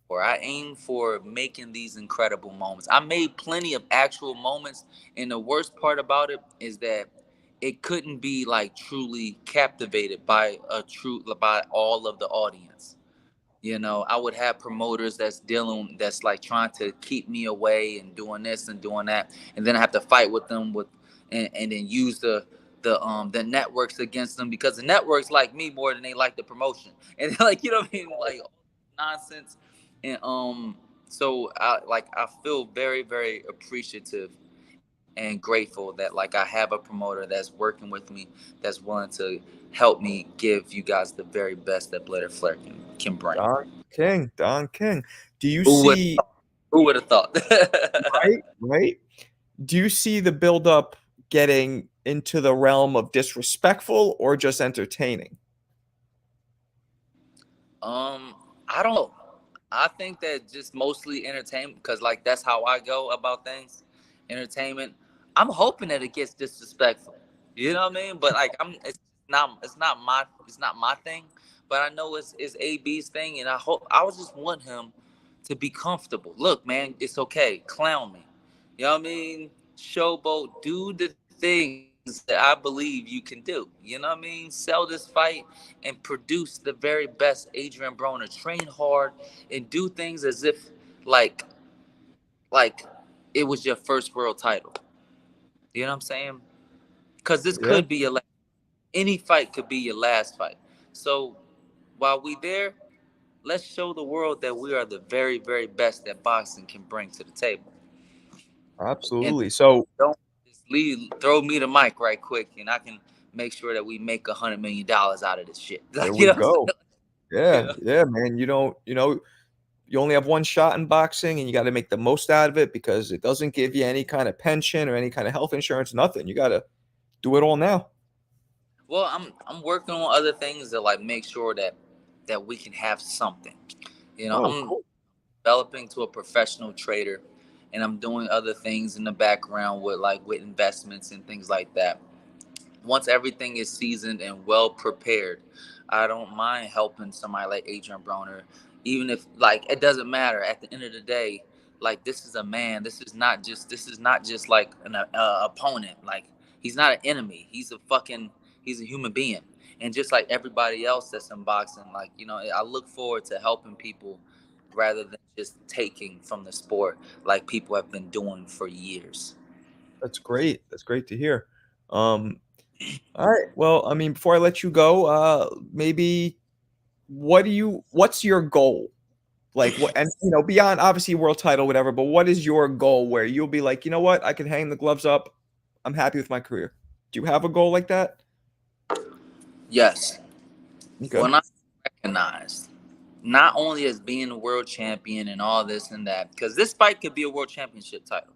for. I aim for making these incredible moments. I made plenty of actual moments, and the worst part about it is that it couldn't be like truly captivated by all of the audience. You know, I would have promoters that's like trying to keep me away and doing this and doing that, and then I have to fight with them and then use the networks against them because the networks like me more than they like the promotion, and like, you know what I mean, like nonsense. And so I feel very very appreciative and grateful that like I have a promoter that's working with me, that's willing to help me give you guys the very best that Blair the Flair can bring. Don King. Do you Who would see who would have thought? right? Do you see the build-up getting into the realm of disrespectful or just entertaining? I don't know. I think that just mostly entertainment, because like that's how I go about things. Entertainment. I'm hoping that it gets disrespectful. You know what I mean? But like it's not my thing. But I know it's AB's thing, and I would just want him to be comfortable. Look, man, it's okay. Clown me. You know what I mean? Showboat, do the things that I believe you can do. You know what I mean? Sell this fight and produce the very best Adrien Broner. Train hard and do things as if like like it was your first world title. You know what I'm saying? Because this Yeah, could be any fight could be your last fight. So while we there, let's show the world that we are the very, very best that boxing can bring to the table. And absolutely. So don't just throw me the mic right quick, and I can make sure that we make $100 million out of this shit. there Like, you we know what go. I'm Yeah, saying? yeah, man. You only have one shot in boxing and you got to make the most out of it because it doesn't give you any kind of pension or any kind of health insurance, nothing. You got to do it all now. Well, I'm working on other things to like make sure that we can have something. Oh, I'm cool. developing to a professional trader, and I'm doing other things in the background with investments and things like that. Once everything is seasoned and well prepared, I don't mind helping somebody like Adrien Broner, even if like it doesn't matter. At the end of the day, like this is a man. This is not just like an opponent. Like he's not an enemy. He's a human being. And just like everybody else that's in boxing, like I look forward to helping people rather than just taking from the sport like people have been doing for years. That's great. That's great to hear. Um, all right. Well, I mean, before I let you go, maybe what's your goal? Like what, and beyond obviously world title, whatever, but what is your goal where you'll be like, you know what, I can hang the gloves up. I'm happy with my career. Do you have a goal like that? Yes. Okay. When I recognized not only as being a world champion and all this and that, because this fight could be a world championship title.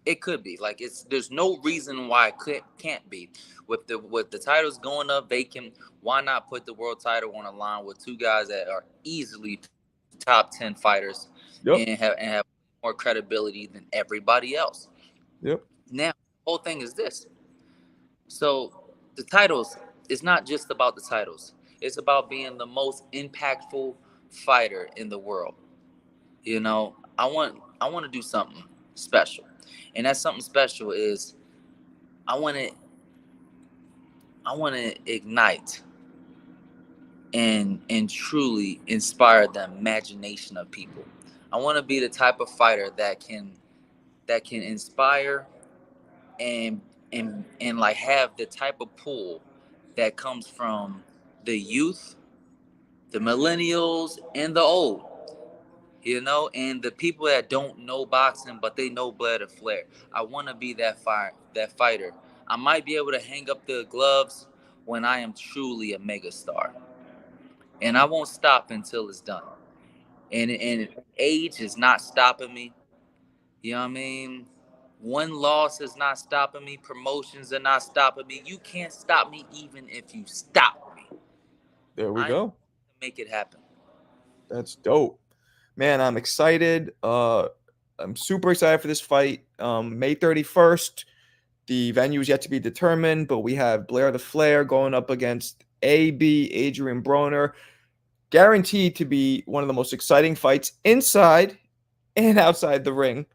It could be. Like there's no reason why it can't be. With the titles going up vacant, why not put the world title on a line with two guys that are easily top 10 fighters Yep. and have more credibility than everybody else. Yep. Now, the whole thing is this. So the titles is not just about the titles. It's about being the most impactful fighter in the world. I want to do something special. And that something special is I want to I want to ignite and truly inspire the imagination of people. I want to be the type of fighter that can inspire and and like have the type of pull that comes from the youth, the millennials, and the old. And the people that don't know boxing but they know Blair the Flair. I want to be that fighter. I might be able to hang up the gloves when I am truly a megastar, and I won't stop until it's done. And age is not stopping me. You know what I mean? One loss is not stopping me. Promotions are not stopping me. You can't stop me even if you stop me. There we I am going go. to make it happen. That's dope. Man, I'm excited. I'm super excited for this fight. May 31st. The venue is yet to be determined, but we have Blair the Flair going up against AB Adrien Broner. Guaranteed to be one of the most exciting fights inside and outside the ring.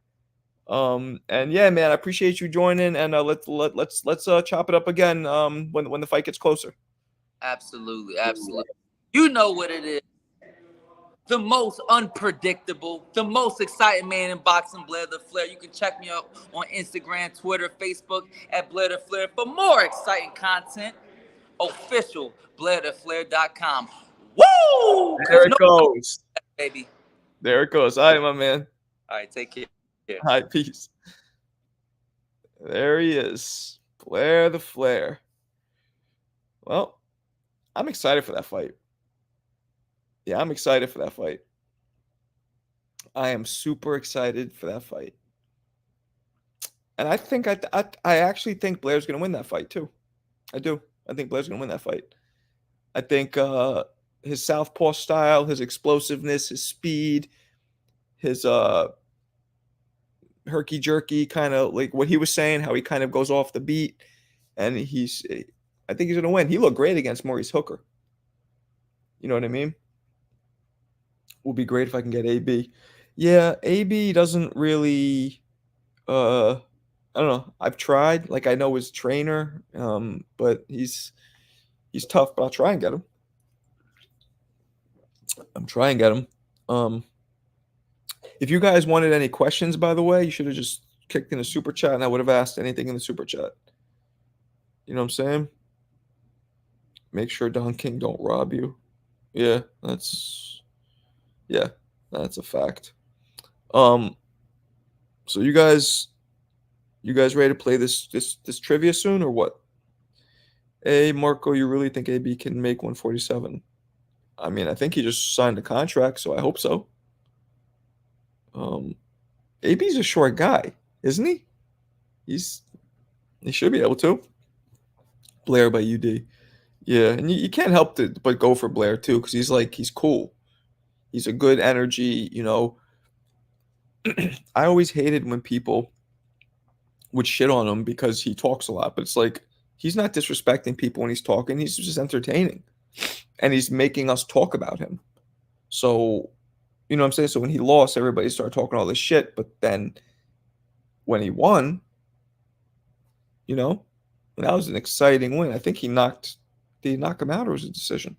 And yeah, man, I appreciate you joining, and let's chop it up again when the fight gets closer. Absolutely, absolutely. You know what it is. The most unpredictable, the most exciting man in boxing, Blair the Flair. You can check me out on Instagram, Twitter, Facebook at Blair the Flair for more exciting content. Official BlairTheFlair.com. Woo! There Because it no, goes. baby. There it goes. All right, my man. All right, take care. All right, peace. There he is, Blair the Flair. Well, I'm excited for that fight. Yeah, I'm excited for that fight. I am super excited for that fight. And I actually think Blair's going to win that fight too. I do. I think Blair's going to win that fight. I think his southpaw style, his explosiveness, his speed, his herky jerky kind of like what he was saying, how he kind of goes off the beat, and I think he's going to win. He looked great against Maurice Hooker. You know what I mean? Will be great if I can get AB. Yeah, AB doesn't really. I don't know. I've tried. Like I know his trainer, but he's tough. But I'll try and get him. I'm trying to get him. Um, if you guys wanted any questions, by the way, you should have just kicked in a super chat, and I would have asked anything in the super chat. You know what I'm saying? Make sure Don King don't rob you. Yeah, that's a fact. So you guys ready to play this trivia soon or what? Hey Marco, you really think AB can make 147? I mean, I think he just signed a contract, so I hope so. AB's a short guy, isn't he? He should be able to. Blair by UD. Yeah, and you can't help but go for Blair too, because he's cool. He's a good energy, you know. I always hated when people would shit on him because he talks a lot, but it's like he's not disrespecting people when he's talking, he's just entertaining. And he's making us talk about him. So, you know what I'm saying? So when he lost, everybody started talking all this shit, but then when he won, you know, that was an exciting win. I think did he knock him out or was it a decision?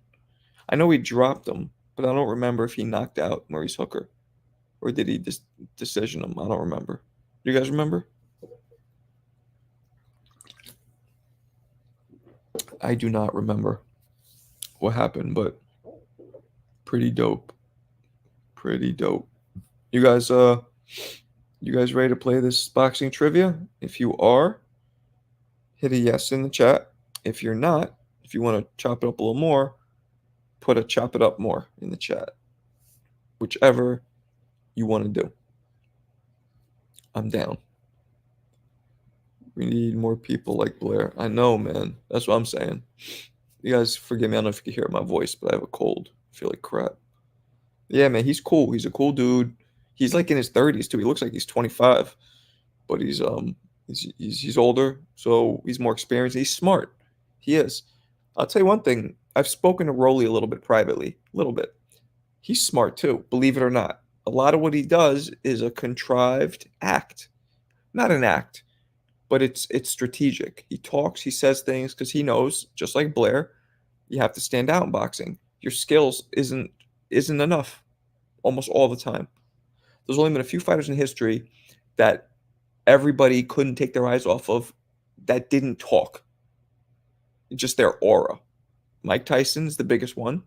I know he dropped him, but I don't remember if he knocked out Maurice Hooker or did he just decision him? I don't remember. You guys remember? I do not remember what happened, but pretty dope. Pretty dope. You guys ready to play this boxing trivia? If you are, hit a yes in the chat. If you're not, if you want to chop it up a little more, put a chop it up more in the chat. Whichever you want to do. I'm down. We need more people like Blair. I know, man. That's what I'm saying. You guys forgive me. I don't know if you can hear my voice, but I have a cold. I feel like crap. Yeah, man. He's cool. He's a cool dude. He's like in his 30s too. He looks like he's 25, but he's older, so he's more experienced. He's smart. He is. I'll tell you one thing. I've spoken to Rolly a little bit privately. A little bit. He's smart too, believe it or not. A lot of what he does is a contrived act. Not an act, but it's strategic. He talks, he says things because he knows, just like Blair, you have to stand out in boxing. Your skills isn't enough almost all the time. There's only been a few fighters in history that everybody couldn't take their eyes off of that didn't talk. Just their aura. Mike Tyson's the biggest one.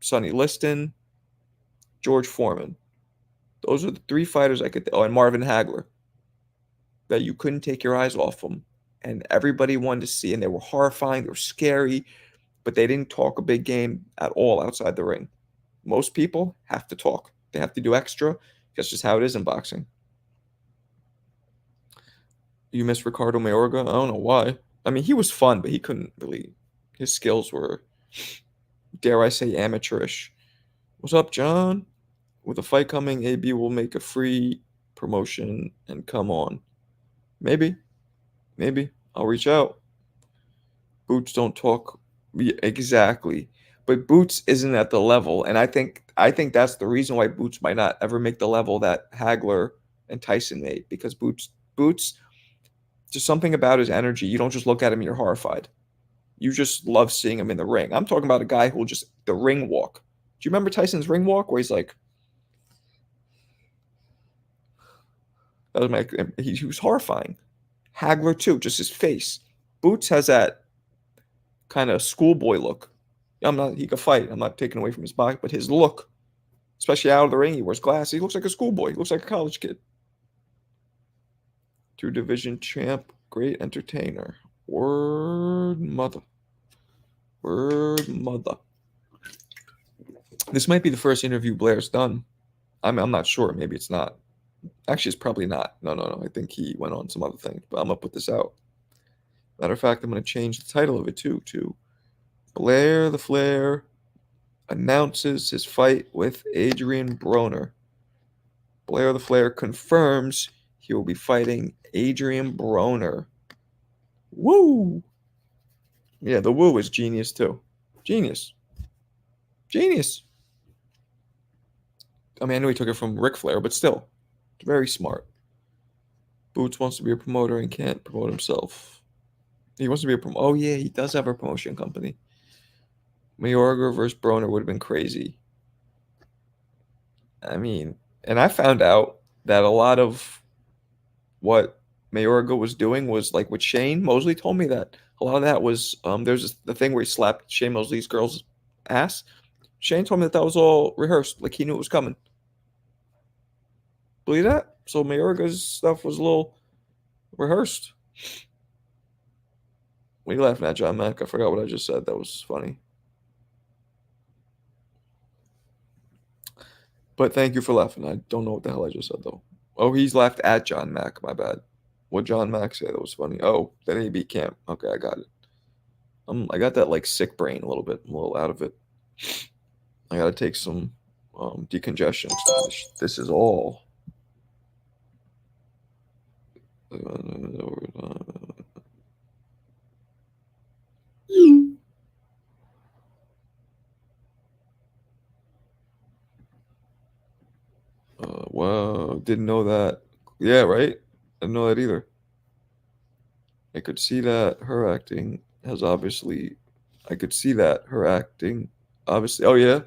Sonny Liston, George Foreman. Those are the three fighters and Marvin Hagler, that you couldn't take your eyes off them. And everybody wanted to see, and they were horrifying, they were scary, but they didn't talk a big game at all outside the ring. Most people have to talk. They have to do extra. That's just how it is in boxing. You miss Ricardo Mayorga? I don't know why. I mean, he was fun, but he couldn't really. His skills were, dare I say, amateurish. What's up, John? With a fight coming, AB will make a free promotion and come on. Maybe. I'll reach out. Boots don't talk. Yeah, exactly. But Boots isn't at the level, and I think that's the reason why Boots might not ever make the level that Hagler and Tyson made, because Boots just something about his energy. You don't just look at him, you're horrified. You just love seeing him in the ring. I'm talking about a guy who will just the ring walk. Do you remember Tyson's ring walk where he's like, he was horrifying. Hagler too, just his face. Boots has that kind of schoolboy look. He could fight. I'm not taking away from his body, but his look, especially out of the ring, he wears glasses. He looks like a schoolboy. He looks like a college kid. 2 division champ, great entertainer. Word mother. Word mother. This might be the first interview Blair's done. I'm not sure. Maybe it's not. Actually, it's probably not. No. I think he went on some other thing. But I'm going to put this out. Matter of fact, I'm going to change the title of it too to Blair the Flair announces his fight with Adrien Broner. Blair the Flair confirms he will be fighting Adrien Broner. Woo! Yeah, the woo is genius too. Genius. I mean, I know he took it from Ric Flair, but still, very smart. Boots wants to be a promoter and can't promote himself. He wants to be a promoter. Oh, yeah, he does have a promotion company. Mayorga versus Broner would have been crazy. I mean, and I found out that a lot of what Mayorga was doing was like what Shane Mosley told me that a lot of that was there's the thing where he slapped Shane Mosley's girl's ass. Shane told me that was all rehearsed, like he knew it was coming. Believe that? So Mayorga's stuff was a little rehearsed. What are you laughing at, John Mack? I forgot what I just said. That was funny. But thank you for laughing. I don't know what the hell I just said, though. Oh, he's laughed at John Mack. My bad. What John Mack said? That was funny. Oh, that AB camp. Okay, I got it. I got that like sick brain a little bit. I'm a little out of it. I got to take some decongestion. This is all. Wow, didn't know that. Yeah, right? Didn't know that either. I could see that her acting has obviously. I could see that her acting obviously. Oh yeah,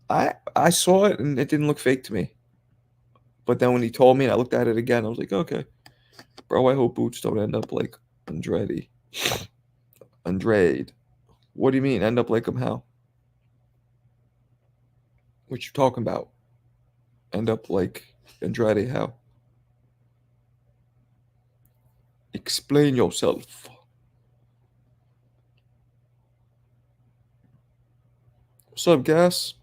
I saw it and it didn't look fake to me. But then when he told me and I looked at it again, I was like, okay, bro. I hope Boots don't end up like Andrade. What do you mean? End up like him? How? What you talking about? End up like Andrade? How? Explain yourself. What's up, Gas?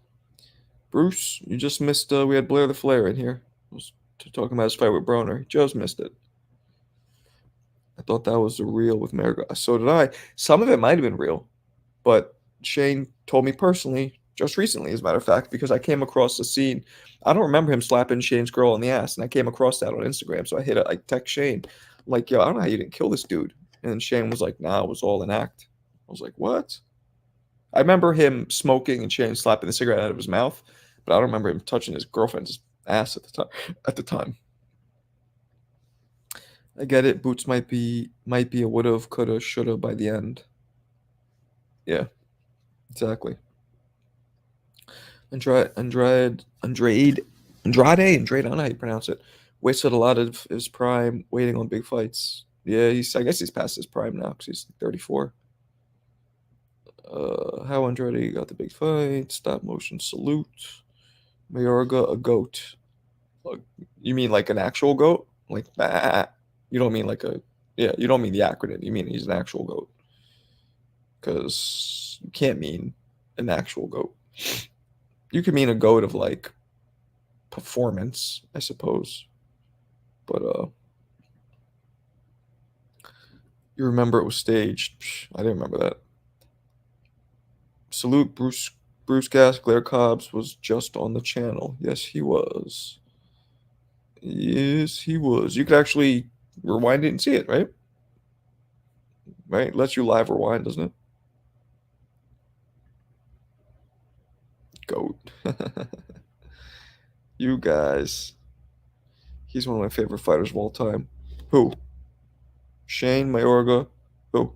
Bruce, you just missed. We had Blair the Flair in here. I was talking about his fight with Broner. He just missed it. I thought that was the real with Marigold. So did I. Some of it might have been real, but Shane told me personally just recently, as a matter of fact, because I came across the scene. I don't remember him slapping Shane's girl in the ass, and I came across that on Instagram. So I text Shane, I'm like, yo, I don't know how you didn't kill this dude. And Shane was like, nah, it was all an act. I was like, what? I remember him smoking and Shane slapping the cigarette out of his mouth, but I don't remember him touching his girlfriend's ass at the time. I get it. Boots might be a would've, coulda, shoulda by the end. Yeah, exactly. Andrade, I don't know how you pronounce it. Wasted a lot of his prime waiting on big fights. Yeah, I guess he's past his prime now because he's 34. How Andrade got the big fight. Stop motion salute. Mayorga, a goat. You mean like an actual goat? Like, bah. You don't mean like you don't mean the acronym. You mean he's an actual goat. Because you can't mean an actual goat. You could mean a goat of like performance, I suppose. But you remember it was staged. Psh, I didn't remember that. Salute Bruce Gas, Blair Cobbs was just on the channel. Yes, he was. Yes, he was. You could actually rewind it and see it, right? Right? It lets you live rewind, doesn't it? Goat. You guys. He's one of my favorite fighters of all time. Who? Shane Mayorga. Who?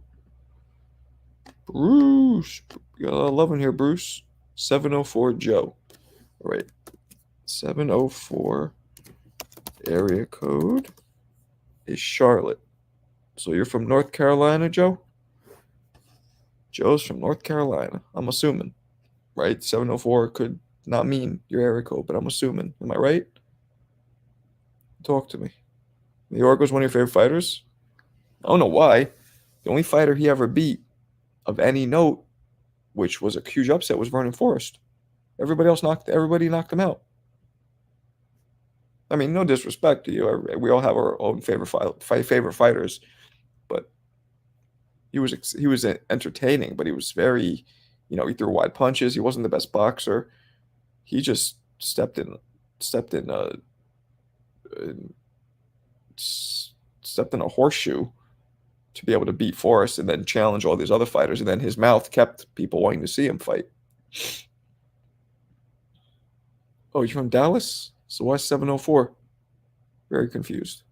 Bruce. You got a lot of love in here, Bruce. 704 Joe. All right. 704 area code is Charlotte. So you're from North Carolina, Joe? Joe's from North Carolina. I'm assuming, right? 704 could not mean your area code, but I'm assuming. Am I right? Talk to me. New York was one of your favorite fighters? I don't know why. The only fighter he ever beat of any note, which was a huge upset, was Vernon Forrest. Everybody knocked him out. I mean, no disrespect to you. We all have our own favorite fighters, but he was entertaining. But he was very, he threw wide punches. He wasn't the best boxer. He just stepped in a horseshoe to be able to beat Forrest and then challenge all these other fighters. And then his mouth kept people wanting to see him fight. Oh, you're from Dallas? So why 704? Very confused.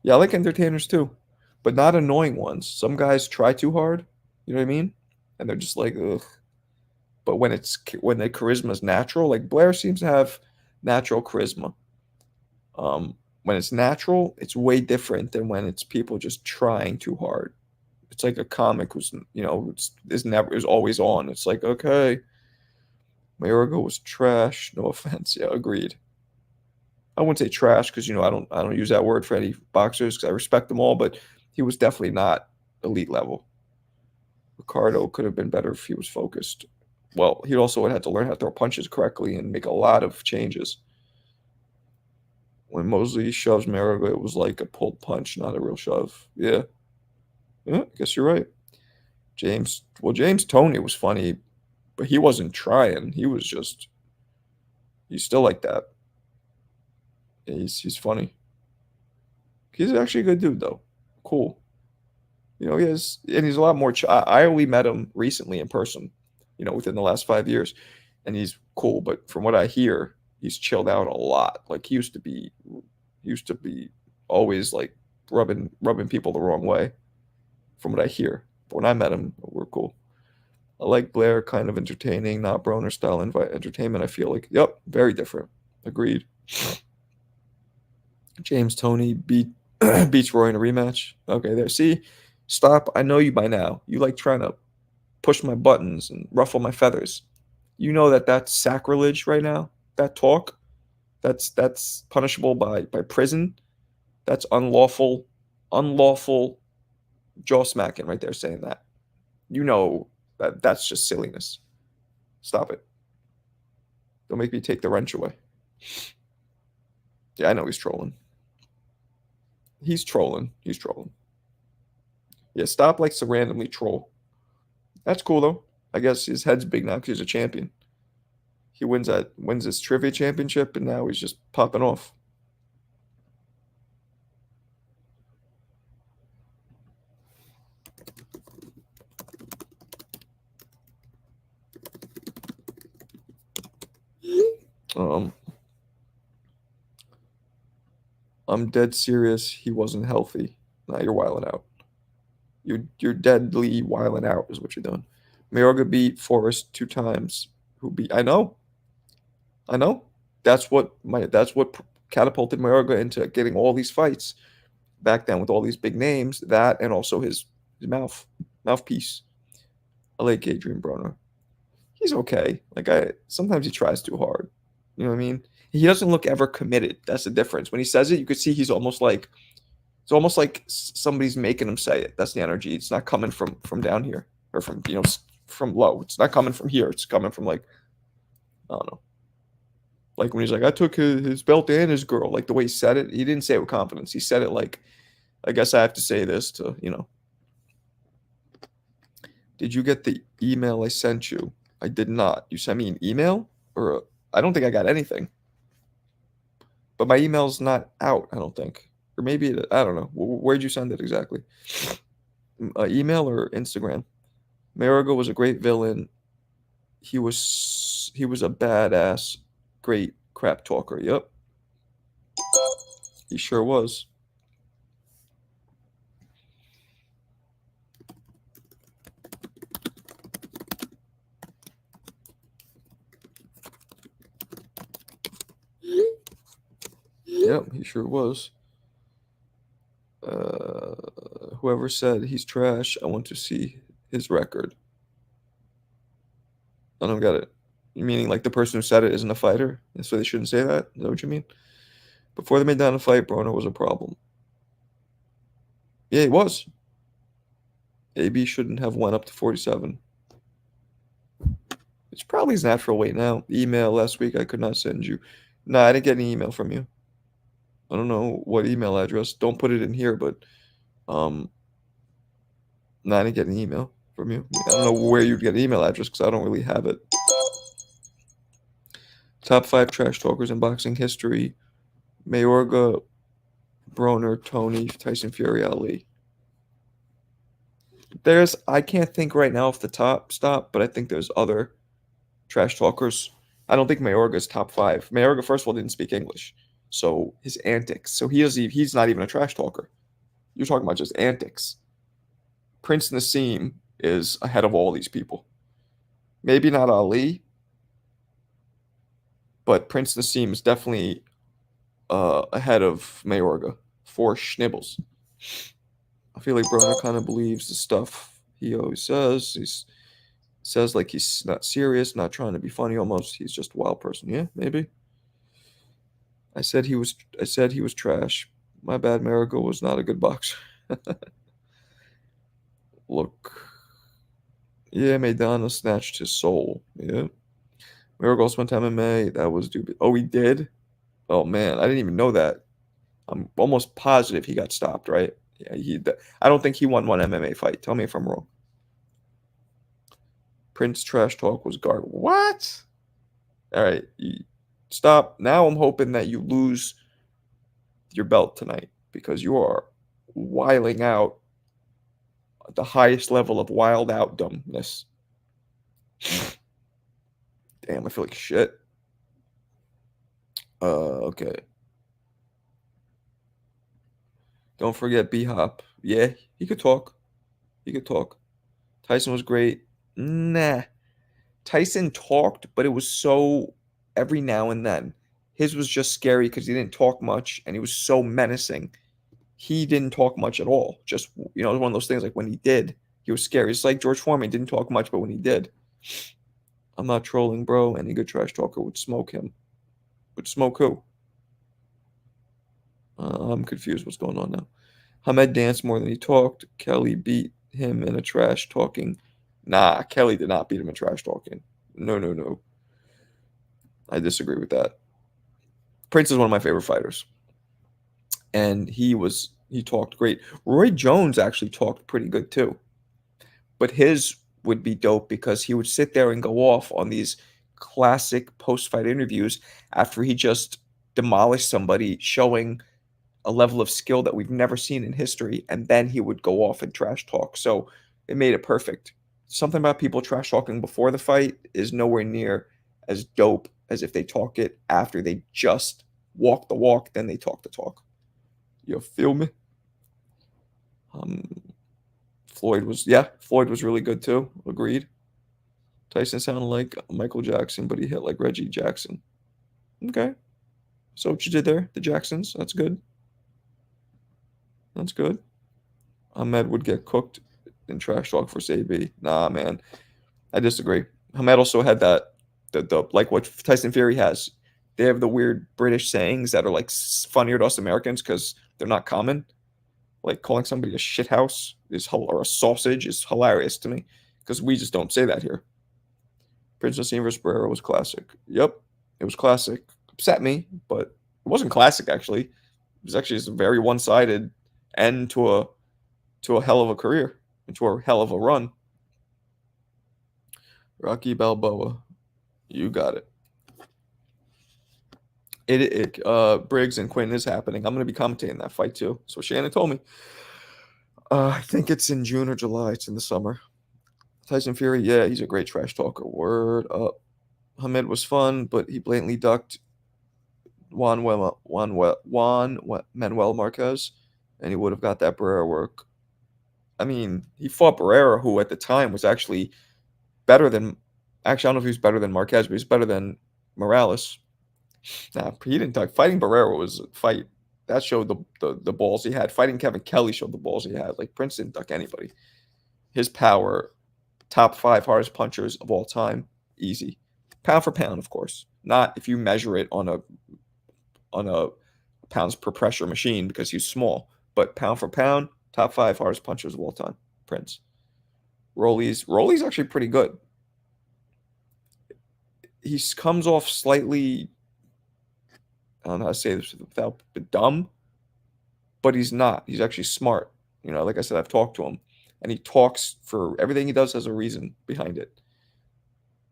Yeah, I like entertainers too, but not annoying ones. Some guys try too hard. You know what I mean? And they're just like, ugh. But when the charisma is natural, like Blair seems to have natural charisma. When it's natural, it's way different than when it's people just trying too hard. It's like a comic who's is always on. It's like, okay, Mayorga was trash. No offense. Yeah, agreed. I wouldn't say trash because I don't use that word for any boxers because I respect them all, but he was definitely not elite level. Ricardo could have been better if he was focused. Well, he also would have to learn how to throw punches correctly and make a lot of changes. When Mosley shoves Mayorga, it was like a pulled punch, not a real shove. Yeah, I guess you're right. James Toney was funny, but he wasn't trying. He's still like that. He's funny. He's actually a good dude, though. Cool. He's a lot more. I only met him recently in person, within the last 5 years, and he's cool. But from what I hear, he's chilled out a lot. Like he used to be always like rubbing people the wrong way. From what I hear, but when I met him, we're cool. I like Blair, kind of entertaining, not Broner style entertainment. I feel like, yep, very different. Agreed. James Toney beats Roy in a rematch. Okay, there. See, stop. I know you by now. You like trying to push my buttons and ruffle my feathers. You know that's sacrilege right now. That talk, that's punishable by prison. That's unlawful jaw smacking right there saying that. That's just silliness. Stop it. Don't make me take the wrench away. Yeah, I know he's trolling. He's trolling. Yeah, stop likes to randomly troll. That's cool though. I guess his head's big now because he's a champion. He wins his trivia championship and now he's just popping off. I'm dead serious. He wasn't healthy. Now you're wilding out. You're deadly wilding out is what you're doing. Mayorga beat Forrest 2 times. I know. That's what catapulted Mayorga into getting all these fights back then with all these big names. That and also his mouthpiece. I like Adrien Broner. He's okay. Sometimes he tries too hard. You know what I mean? He doesn't look ever committed. That's the difference. When he says it, you could see it's almost like somebody's making him say it. That's the energy. It's not coming from down here or from low. It's not coming from here. It's coming from I don't know. Like when he's like, I took his belt and his girl. Like the way he said it, he didn't say it with confidence. He said it like, I guess I have to say this to. Did you get the email I sent you? I did not. You sent me an email I don't think I got anything. But my email's not out, I don't think. Or maybe, I don't know. Where'd you send it exactly? Email or Instagram? Mayorga was a great villain. He was a badass, great crap talker. Yep. He sure was. Yep, he sure was. Whoever said he's trash, I want to see his record. I don't get it. You meaning like the person who said it isn't a fighter? So they shouldn't say that? Is that what you mean? Before they made down a fight, Broner was a problem. Yeah, he was. AB shouldn't have went up to 47. It's probably his natural weight now. Email last week I could not send you. No, I didn't get an email from you. I don't know what email address. Don't put it in here, but no, I didn't get an email from you. I don't know where you'd get an email address because I don't really have it. Top 5 trash talkers in boxing history: Mayorga, Broner, Tony, Tyson Fury, Ali. I can't think right now off the top, but I think there's other trash talkers. I don't think Mayorga's top 5. Mayorga, first of all, didn't speak English. So his antics. So he's not even a trash talker. You're talking about just antics. Prince Nassim is ahead of all these people. Maybe not Ali, but Prince Nassim is definitely ahead of Mayorga for Schnibbles. I feel like Broner kind of believes the stuff he always says. He says like he's not serious, not trying to be funny almost. He's just a wild person. Yeah, maybe. I said he was trash. My bad, Marigo was not a good boxer. Look. Yeah, Maidana snatched his soul. Yeah. Marigold went to MMA. That was stupid. Oh, he did? Oh man, I didn't even know that. I'm almost positive he got stopped, right? Yeah, I don't think he won one MMA fight. Tell me if I'm wrong. Prince trash talk was guard. What? All right, stop. Now I'm hoping that you lose your belt tonight because you are wiling out at the highest level of wild out dumbness. Damn, I feel like shit. Okay. Don't forget B-Hop. Yeah, he could talk. He could talk. Tyson was great. Nah. Tyson talked, but it was so every now and then. His was just scary because he didn't talk much and he was so menacing. He didn't talk much at all. Just, it was one of those things like when he did, he was scary. It's like George Foreman didn't talk much, but when he did, I'm not trolling, bro. Any good trash talker would smoke him. Would smoke who? I'm confused what's going on now. Hamed danced more than he talked. Kelly beat him in a trash talking. Nah, Kelly did not beat him in trash talking. No, no, no. I disagree with that. Prince is one of my favorite fighters. And he talked great. Roy Jones actually talked pretty good too. But his would be dope because he would sit there and go off on these classic post-fight interviews after he just demolished somebody, showing a level of skill that we've never seen in history, and then he would go off and trash talk. So it made it perfect. Something about people trash talking before the fight is nowhere near as dope as if they talk it after they just walk the walk, then they talk the talk. You feel me? Floyd was really good too. Agreed. Tyson sounded like Michael Jackson, but he hit like Reggie Jackson. Okay. So what you did there, the Jacksons, that's good. That's good. Ahmed would get cooked in trash talk for AB. Nah, man. I disagree. Ahmed also had that the like what Tyson Fury has. They have the weird British sayings that are like funnier to us Americans because they're not common. Like calling somebody a shithouse or a sausage is hilarious to me because we just don't say that here. Prince Nassim vs. Barrera was classic. Yep, it was classic. Upset me, but it wasn't classic actually. It was actually just a very one-sided end to a hell of a career, into a hell of a run. Rocky Balboa, you got it. Briggs and Quinn is happening. I'm going to be commentating that fight too. So Shannon told me. I think it's in June or July. It's in the summer. Tyson Fury, yeah, he's a great trash talker. Word up. Hamed was fun, but he blatantly ducked Juan Manuel Marquez, and he would have got that Barrera work. I mean, he fought Barrera, who at the time was actually better than. Actually, I don't know if he was better than Marquez, but he's better than Morales. Nah, he didn't duck. Fighting Barrera was a fight. That showed the balls he had. Fighting Kevin Kelly showed the balls he had. Like, Prince didn't duck anybody. His power, top 5 hardest punchers of all time, easy. Pound for pound, of course. Not if you measure it on a pounds per pressure machine because he's small. But pound for pound, top 5 hardest punchers of all time, Prince. Rolly's actually pretty good. He comes off slightly, I don't know how to say this without dumb, but he's not. He's actually smart. You know, like I said, I've talked to him, and he talks for everything he does has a reason behind it.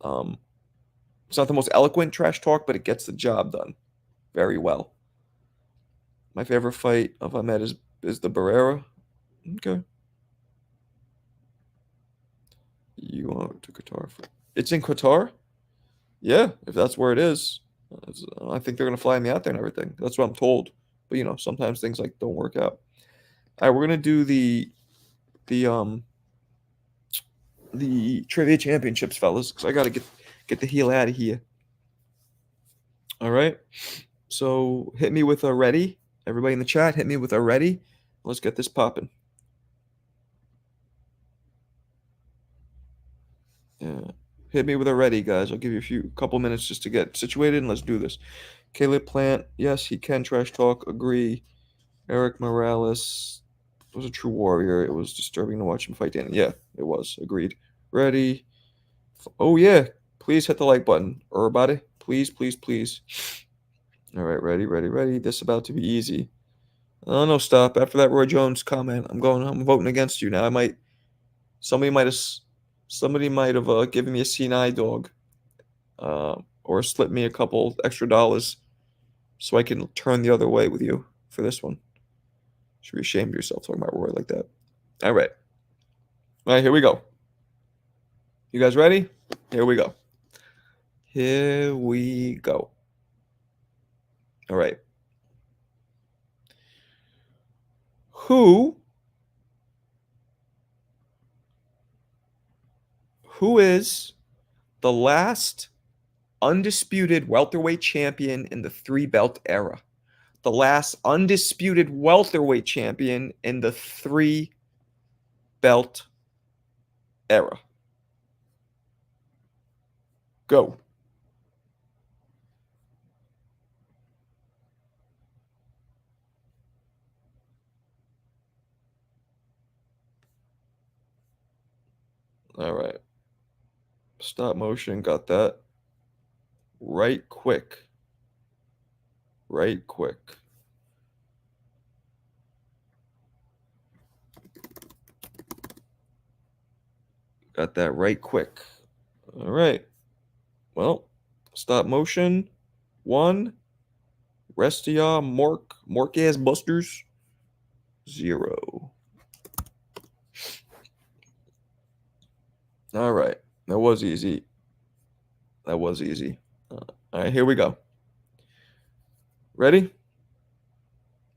It's not the most eloquent trash talk, but it gets the job done very well. My favorite fight of Ahmed is the Barrera. Okay. You want to Qatar? It's in Qatar? Yeah, if that's where it is. I think they're gonna fly me out there and everything. That's what I'm told. But you know, sometimes things like don't work out. All right, we're gonna do the trivia championships, fellas, because I gotta get the heel out of here. All right. So hit me with a ready. Everybody in the chat, hit me with a ready. Let's get this popping. Yeah. Hit me with a ready, guys. I'll give you a couple minutes just to get situated, and let's do this. Caleb Plant, yes, he can trash talk. Agree. Eric Morales was a true warrior. It was disturbing to watch him fight Danny. Yeah, it was. Agreed. Ready. Oh, yeah. Please hit the like button. Everybody. Please, please, please. All right, ready. This is about to be easy. Oh, no, stop. After that Roy Jones comment, I'm voting against you. Now somebody might have given me a C9 dog, or slipped me a couple extra dollars so I can turn the other way with you for this one. Should be ashamed of yourself talking about Roy like that. All right, here we go. You guys ready? Here we go. All right. Who is the last undisputed welterweight champion in the 3-belt era? The last undisputed welterweight champion in the 3-belt era. Go. All right. Stop motion. Got that. Right quick. Got that right quick. All right. Well, stop motion. 1. Rest of y'all, Mork ass busters. 0. All right. That was easy. All right, here we go. Ready?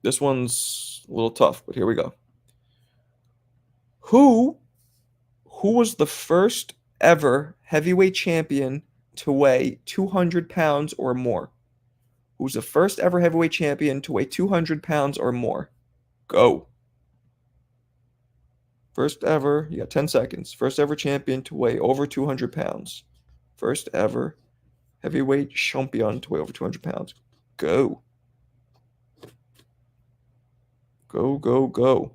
This one's a little tough, but here we go. Who was the first ever heavyweight champion to weigh 200 pounds or more? Who's the first ever heavyweight champion to weigh 200 pounds or more? Go. First ever, you got 10 seconds. First ever champion to weigh over 200 pounds. First ever heavyweight champion to weigh over 200 pounds. Go. Go.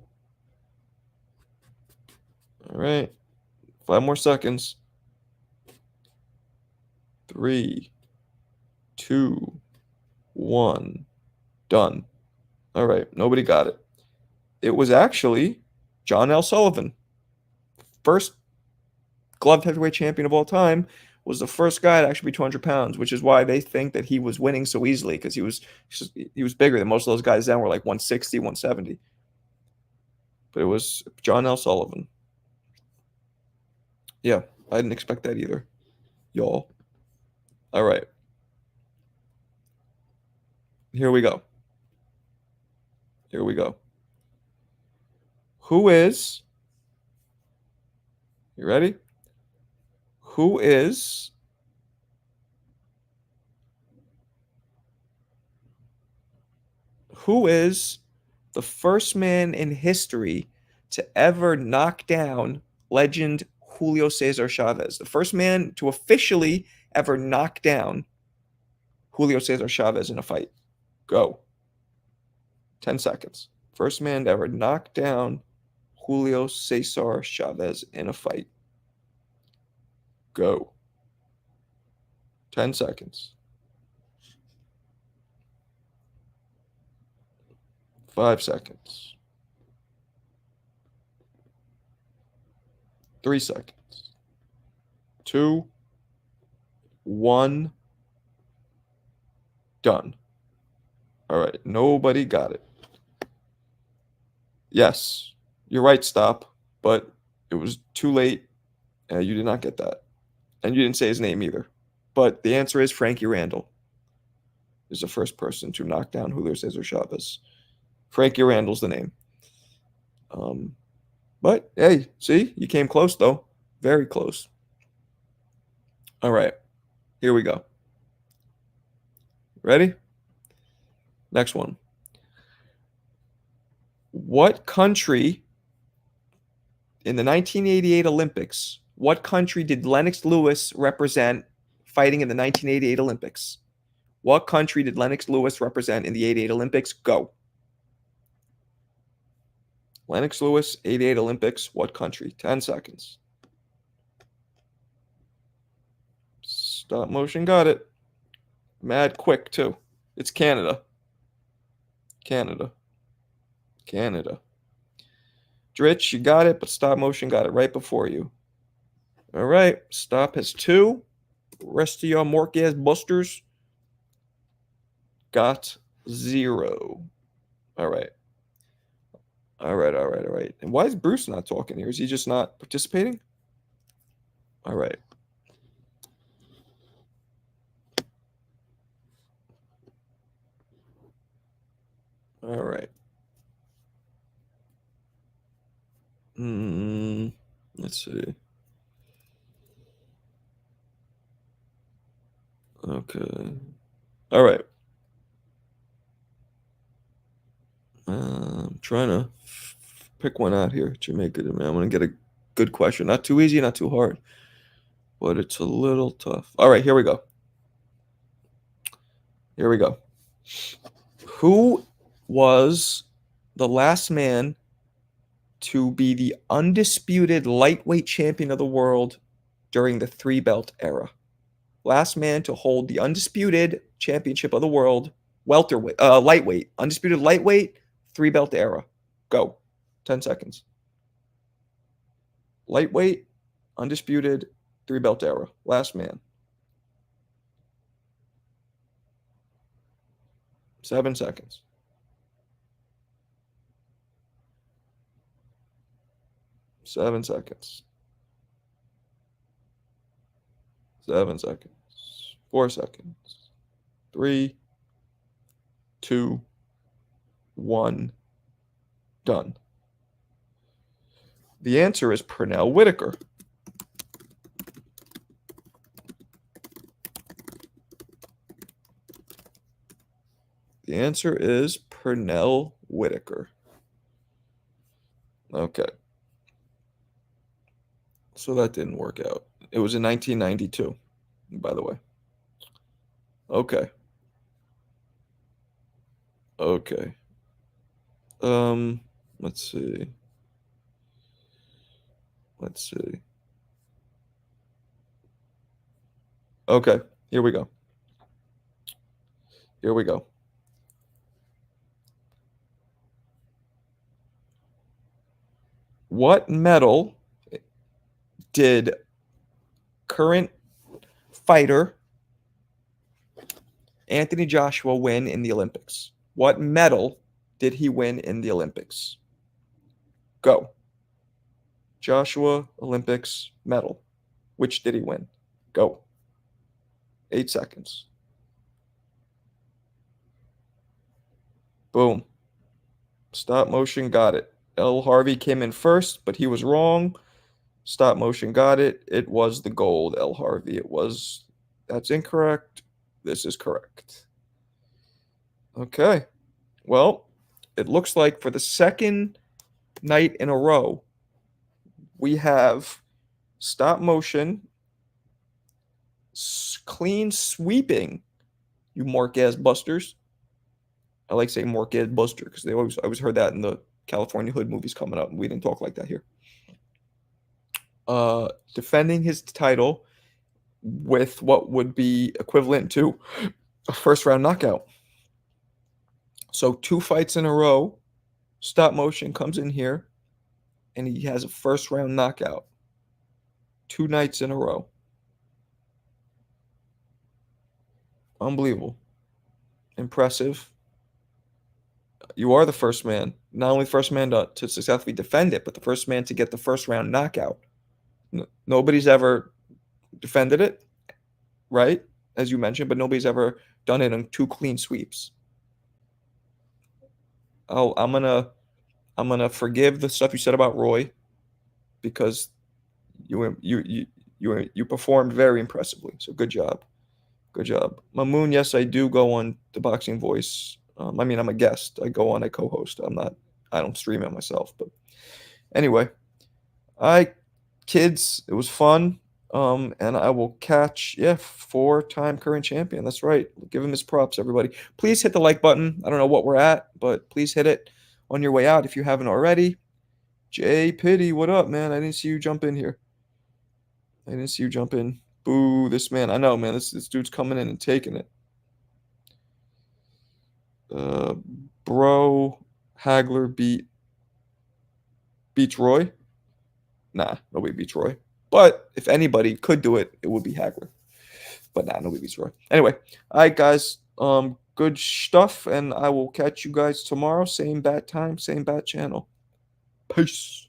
All right. 5 more seconds. 3, 2, 1. Done. All right. Nobody got it. It was actually John L. Sullivan. First gloved heavyweight champion of all time, was the first guy to actually be 200 pounds, which is why they think that he was winning so easily, because he was bigger than most of those guys then were like 160, 170. But it was John L. Sullivan. Yeah, I didn't expect that either, y'all. All right. Here we go. Who is, you ready? Who is the first man in history to ever knock down legend Julio Cesar Chavez? The first man to officially ever knock down Julio Cesar Chavez in a fight. Go. 10 seconds. First man to ever knock down Julio Cesar Chavez in a fight. Go. 10 seconds. 5 seconds. 3 seconds. 2, 1. Done. All right. Nobody got it. Yes. You're right, stop. But it was too late. You did not get that. And you didn't say his name either. But the answer is Frankie Randall is the first person to knock down Julio Cesar Chavez. Frankie Randall's the name. But, hey, see? You came close, though. Very close. All right. Here we go. Ready? Next one. What country in the 1988 Olympics, what country did Lennox Lewis represent fighting in the 1988 Olympics? What country did Lennox Lewis represent in the 88 Olympics? Go. Lennox Lewis, 88 Olympics, what country? 10 seconds. Stop motion, got it. Mad quick, too. It's Canada. Canada. Dritch, you got it, but stop motion got it right before you. All right, stop has 2. Rest of y'all mork-ass busters got 0. All right. And why is Bruce not talking here? Is he just not participating? All right. All right. Let's see. Okay. All right. I'm trying to pick one out here. Jamaica, man. I'm going to get a good question. Not too easy, not too hard. But it's a little tough. All right, here we go. Who was the last man to be the undisputed lightweight champion of the world during the 3-belt era? Last man to hold the undisputed championship of the world, welterweight, lightweight, undisputed lightweight, 3-belt era. Go. 10 seconds. Lightweight, undisputed, 3-belt era. Last man. 7 seconds. 7 seconds. 7 seconds. 4 seconds. 3, 2, 1. Done. The answer is Pernell Whitaker. The answer is Pernell Whitaker. Okay. So that didn't work out. It was in 1992, by the way. Okay. Let's see. Okay, here we go. What medal did current fighter Anthony Joshua win in the Olympics? What medal did he win in the Olympics? Go. Joshua Olympics medal. Which did he win? Go. 8 seconds. Boom. Stop motion got it. L. Harvey came in first, but he was wrong. Stop motion got it. It was the gold, L. Harvey. It was. That's incorrect. This is correct. Okay. Well, it looks like for the second night in a row, we have stop motion clean sweeping, you Marquez busters. I like saying Marquez buster because I always heard that in the California Hood movies coming up, and we didn't talk like that here. Defending his title with what would be equivalent to a first round knockout. So 2 fights in a row, stop motion comes in here, and he has a first round knockout. 2 nights in a row. Unbelievable. Impressive. You are the first man, not only the first man to successfully defend it, but the first man to get the first round knockout. Nobody's ever defended it, right? As you mentioned, but nobody's ever done it in 2 clean sweeps. Oh, I'm gonna forgive the stuff you said about Roy, because you performed very impressively. So good job. Good job. Mamoon, yes, I do go on the Boxing Voice. I mean, I'm a guest. I go on, I co-host. I don't stream it myself. But anyway, all right, kids, it was fun. And I will catch, 4-time current champion. That's right. Give him his props, everybody. Please hit the like button. I don't know what we're at, but please hit it on your way out if you haven't already. Jay Pity, what up, man? I didn't see you jump in here. I didn't see you jump in. Boo, this man. I know, man. This dude's coming in and taking it. Bro, Hagler beats Roy. Nah, nobody beats Roy. But if anybody could do it, it would be Hagler. But nah, nobody beats Roy. Anyway, all right, guys. Good stuff, and I will catch you guys tomorrow. Same bat time, same bat channel. Peace.